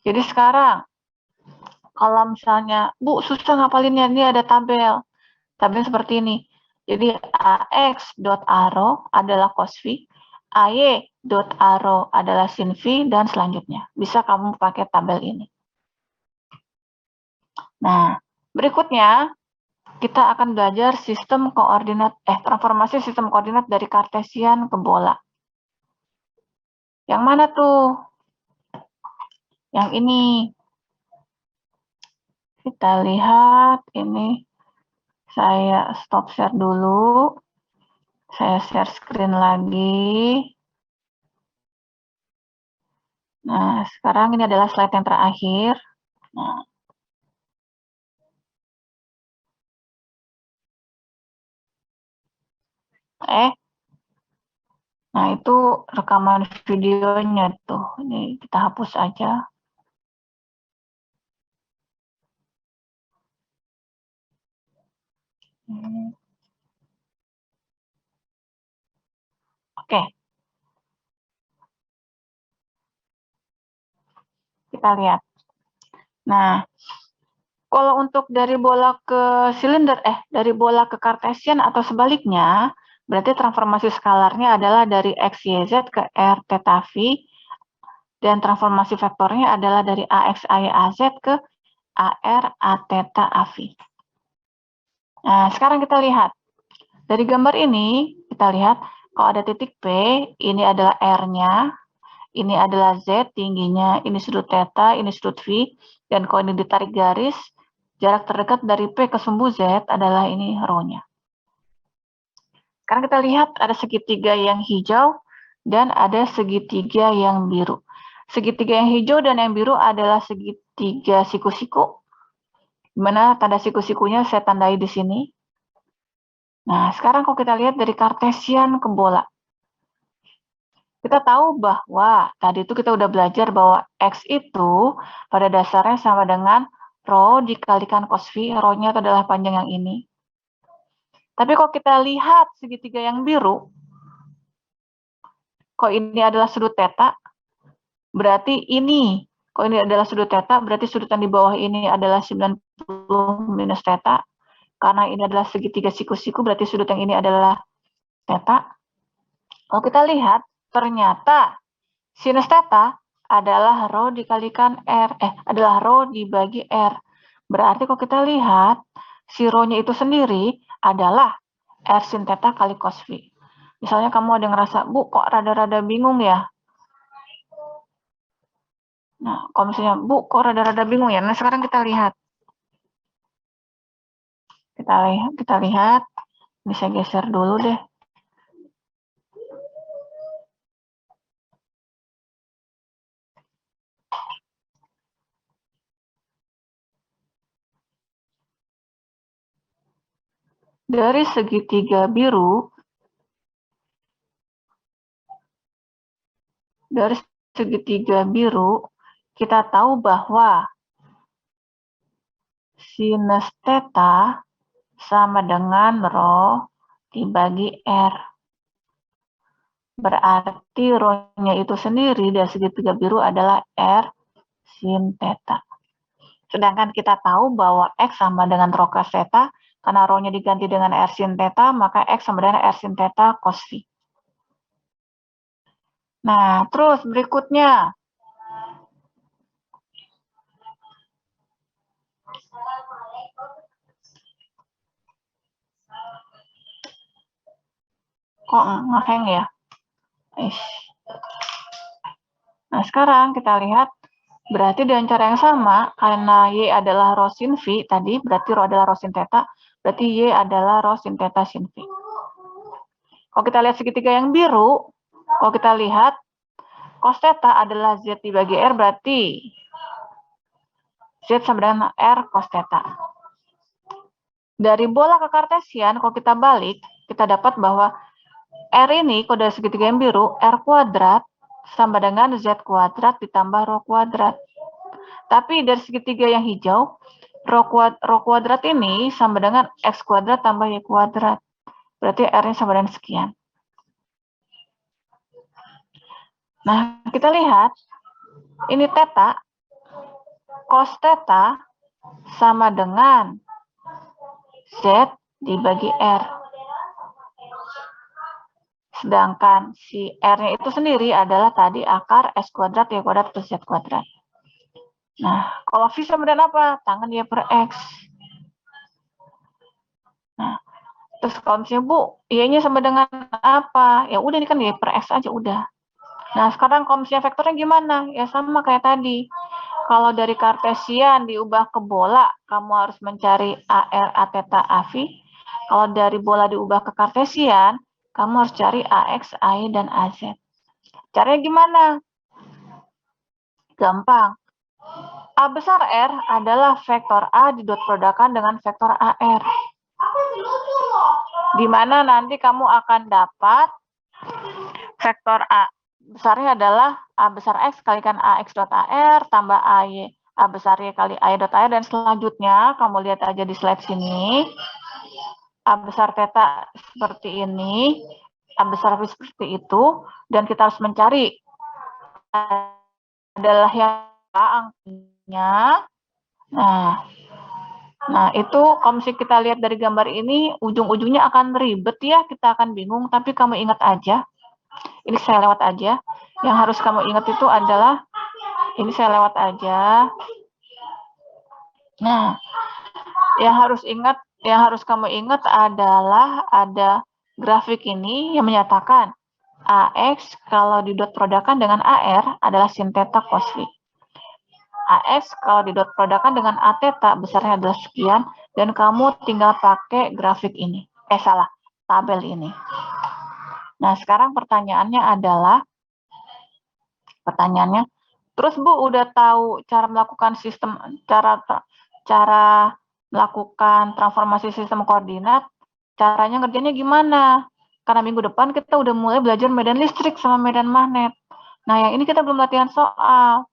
Jadi sekarang, kalau misalnya, Bu, susah ngapalinnya, ini ada tabel. Tabel seperti ini. Jadi AX dot arrow adalah cos V, AY dot arrow adalah sin V, dan selanjutnya. Bisa kamu pakai tabel ini. Nah, berikutnya kita akan belajar sistem koordinat, transformasi sistem koordinat dari kartesian ke bola. Yang mana tuh? Yang ini. Kita lihat ini. Saya stop share dulu. Saya share screen lagi. Nah, sekarang ini adalah slide yang terakhir. Nah, nah itu rekaman videonya tuh. Ini kita hapus aja. Oke. Kita lihat. Nah, kalau untuk dari bola ke silinder, dari bola ke kartesian atau sebaliknya, berarti transformasi skalarnya adalah dari X, Y, Z ke R, theta, V, dan transformasi vektornya adalah dari AX, AY, AZ ke AR, A, theta, AV. Nah, sekarang kita lihat. Dari gambar ini, kita lihat kalau ada titik P, ini adalah R-nya, ini adalah Z tingginya, ini sudut theta, ini sudut V, dan kalau ini ditarik garis, jarak terdekat dari P ke sumbu Z adalah ini rho-nya. Sekarang kita lihat ada segitiga yang hijau dan ada segitiga yang biru. Segitiga yang hijau dan yang biru adalah segitiga siku-siku, di mana tanda siku-sikunya saya tandai di sini. Nah, sekarang kalau kita lihat dari kartesian ke bola. Kita tahu bahwa tadi itu kita udah belajar bahwa X itu pada dasarnya sama dengan rho dikalikan cos V, rho-nya itu adalah panjang yang ini. Tapi kalau kita lihat segitiga yang biru, kalau ini adalah sudut theta, berarti ini, kalau ini adalah sudut theta, berarti sudut yang di bawah ini adalah 90 minus theta, karena ini adalah segitiga siku-siku, berarti sudut yang ini adalah theta. Kalau kita lihat, ternyata sinus theta adalah rho dikalikan R, adalah rho dibagi R. Berarti kalau kita lihat, si rho-nya itu sendiri adalah R sin theta kali cos V. Misalnya kamu ada ngerasa, Bu, kok rada-rada bingung ya? Nah, kalau misalnya, Bu, kok rada-rada bingung ya? Nah, sekarang kita lihat. Kita lihat. Bisa geser dulu deh. Dari segitiga biru, kita tahu bahwa sinus theta sama dengan rho dibagi R. Berarti rho-nya itu sendiri dari segitiga biru adalah R sin theta. Sedangkan kita tahu bahwa X sama dengan rho cos theta, karena rho-nya diganti dengan R sin theta, maka X sama dengan R sin theta cos phi. Nah, terus berikutnya. Kok ngeheng ya? Nah, sekarang kita lihat, berarti dengan cara yang sama, karena Y adalah rho sin phi, tadi berarti rho adalah rho sin theta, berarti Y adalah rho sin theta sin phi. Kalau kita lihat segitiga yang biru, kalau kita lihat, cos theta adalah Z dibagi R, berarti Z sama dengan R cos theta. Dari bola ke kartesian, kalau kita balik, kita dapat bahwa R ini, kalau dari segitiga yang biru, R kuadrat sama dengan Z kuadrat ditambah rho kuadrat. Tapi dari segitiga yang hijau, rho kuadrat ini sama dengan X kuadrat tambah Y kuadrat. Berarti R-nya sama dengan sekian. Nah, kita lihat, ini theta, cos theta sama dengan Z dibagi R. Sedangkan si R-nya itu sendiri adalah tadi akar S kuadrat, Y kuadrat, plus Z kuadrat. Nah, kalau phi sama dengan apa? Tangan Y per X. Nah, terus kalau misalnya, Bu, Y-nya sama dengan apa? Ya udah, ini kan Y per X aja, udah. Nah, sekarang kalau misalnya vektornya gimana? Ya sama kayak tadi. Kalau dari kartesian diubah ke bola, kamu harus mencari AR, A theta, A phi. Kalau dari bola diubah ke kartesian, kamu harus cari AX, AY, dan AZ. Caranya gimana? Gampang. A besar R adalah vektor A didot produkan dengan vektor AR. Di mana nanti kamu akan dapat vektor A besarnya adalah A besar X kalikan AX dot AR tambah AY. A besar Y kali AY dot AR, dan selanjutnya kamu lihat aja di slide sini. A besar theta seperti ini, A besar phi seperti itu, dan kita harus mencari adalah yang angkanya. Nah, itu kalau misalnya kita lihat dari gambar ini, ujung-ujungnya akan ribet ya, kita akan bingung, tapi kamu ingat aja, ini saya lewat aja, yang harus kamu ingat itu adalah, ini saya lewat aja. Nah, yang harus kamu ingat adalah ada grafik ini yang menyatakan AX kalau didot produkan dengan AR adalah sin theta cos phi. AX kalau didot produkan dengan A theta besarnya adalah sekian, dan kamu tinggal pakai grafik ini. Tabel ini. Nah, sekarang pertanyaannya, terus Bu udah tahu cara melakukan cara melakukan transformasi sistem koordinat, caranya ngerjainnya gimana? Karena minggu depan kita udah mulai belajar medan listrik sama medan magnet. Nah, yang ini kita belum latihan soal.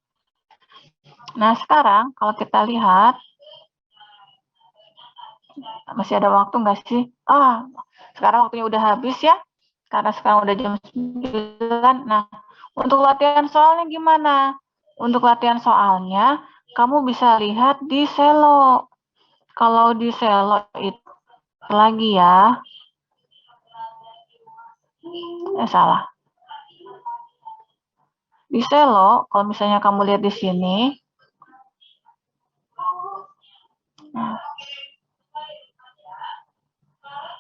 Nah, sekarang kalau kita lihat, masih ada waktu nggak sih? Sekarang waktunya udah habis ya, karena sekarang udah jam 9. Nah, untuk latihan soalnya gimana? Untuk latihan soalnya, kamu bisa lihat di Selo. Kalau di Selo itu lagi ya. Salah. Di Selo, kalau misalnya kamu lihat di sini.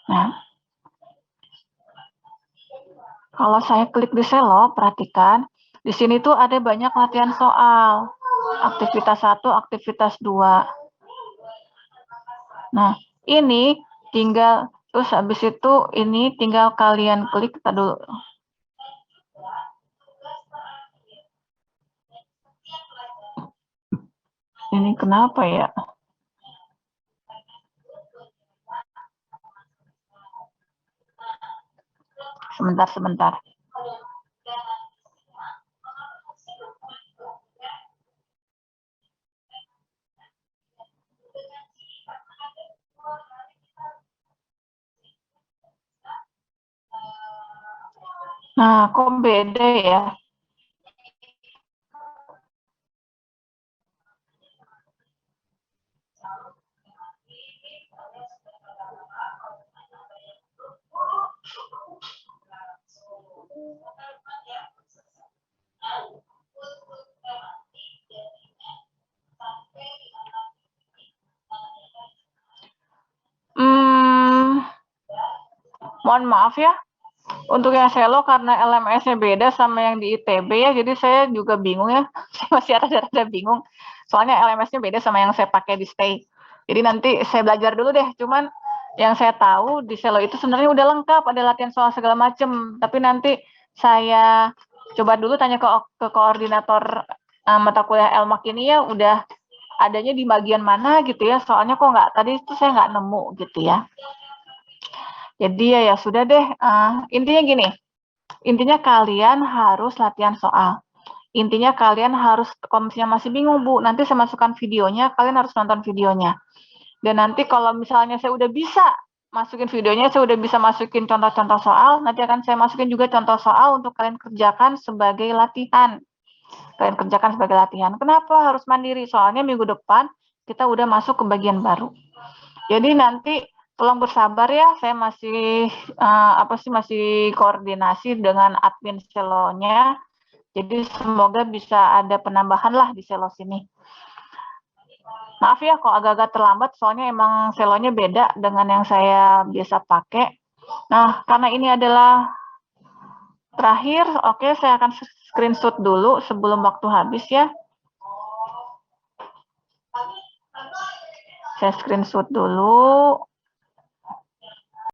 Nah, kalau saya klik di Selo, perhatikan. Di sini tuh ada banyak latihan soal. Aktivitas 1, aktivitas 2. Nah, ini tinggal, terus habis itu ini tinggal kalian klik, dulu. Ini kenapa ya? Sebentar. Nah, kok beda ya? Mohon maaf ya, untuk yang selo karena LMS-nya beda sama yang di ITB ya, jadi saya juga bingung ya. Saya masih rada-rada bingung. Soalnya LMS-nya beda sama yang saya pakai di Stay. Jadi nanti saya belajar dulu deh. Cuman yang saya tahu di selo itu sebenarnya udah lengkap, ada latihan soal segala macem. Tapi nanti saya coba dulu tanya ke koordinator mata kuliah LMAK ini ya, udah adanya di bagian mana gitu ya. Soalnya kok nggak, tadi itu saya nggak nemu gitu ya. Jadi ya sudah deh, intinya gini, intinya kalian harus latihan soal. Intinya kalian harus, kalau misalnya masih bingung Bu, nanti saya masukkan videonya, kalian harus nonton videonya. Dan nanti kalau misalnya saya udah bisa masukin videonya, saya udah bisa masukin contoh-contoh soal, nanti akan saya masukin juga contoh soal untuk kalian kerjakan sebagai latihan. Kalian kerjakan sebagai latihan. Kenapa harus mandiri? Soalnya minggu depan kita udah masuk ke bagian baru. Jadi nanti tolong bersabar ya, saya masih masih koordinasi dengan admin selonya. Jadi semoga bisa ada penambahan lah di selo sini. Maaf ya kalau agak-agak terlambat, soalnya emang selonya beda dengan yang saya biasa pakai. Nah, karena ini adalah terakhir, oke, saya akan screenshot dulu sebelum waktu habis ya. Saya screenshot dulu.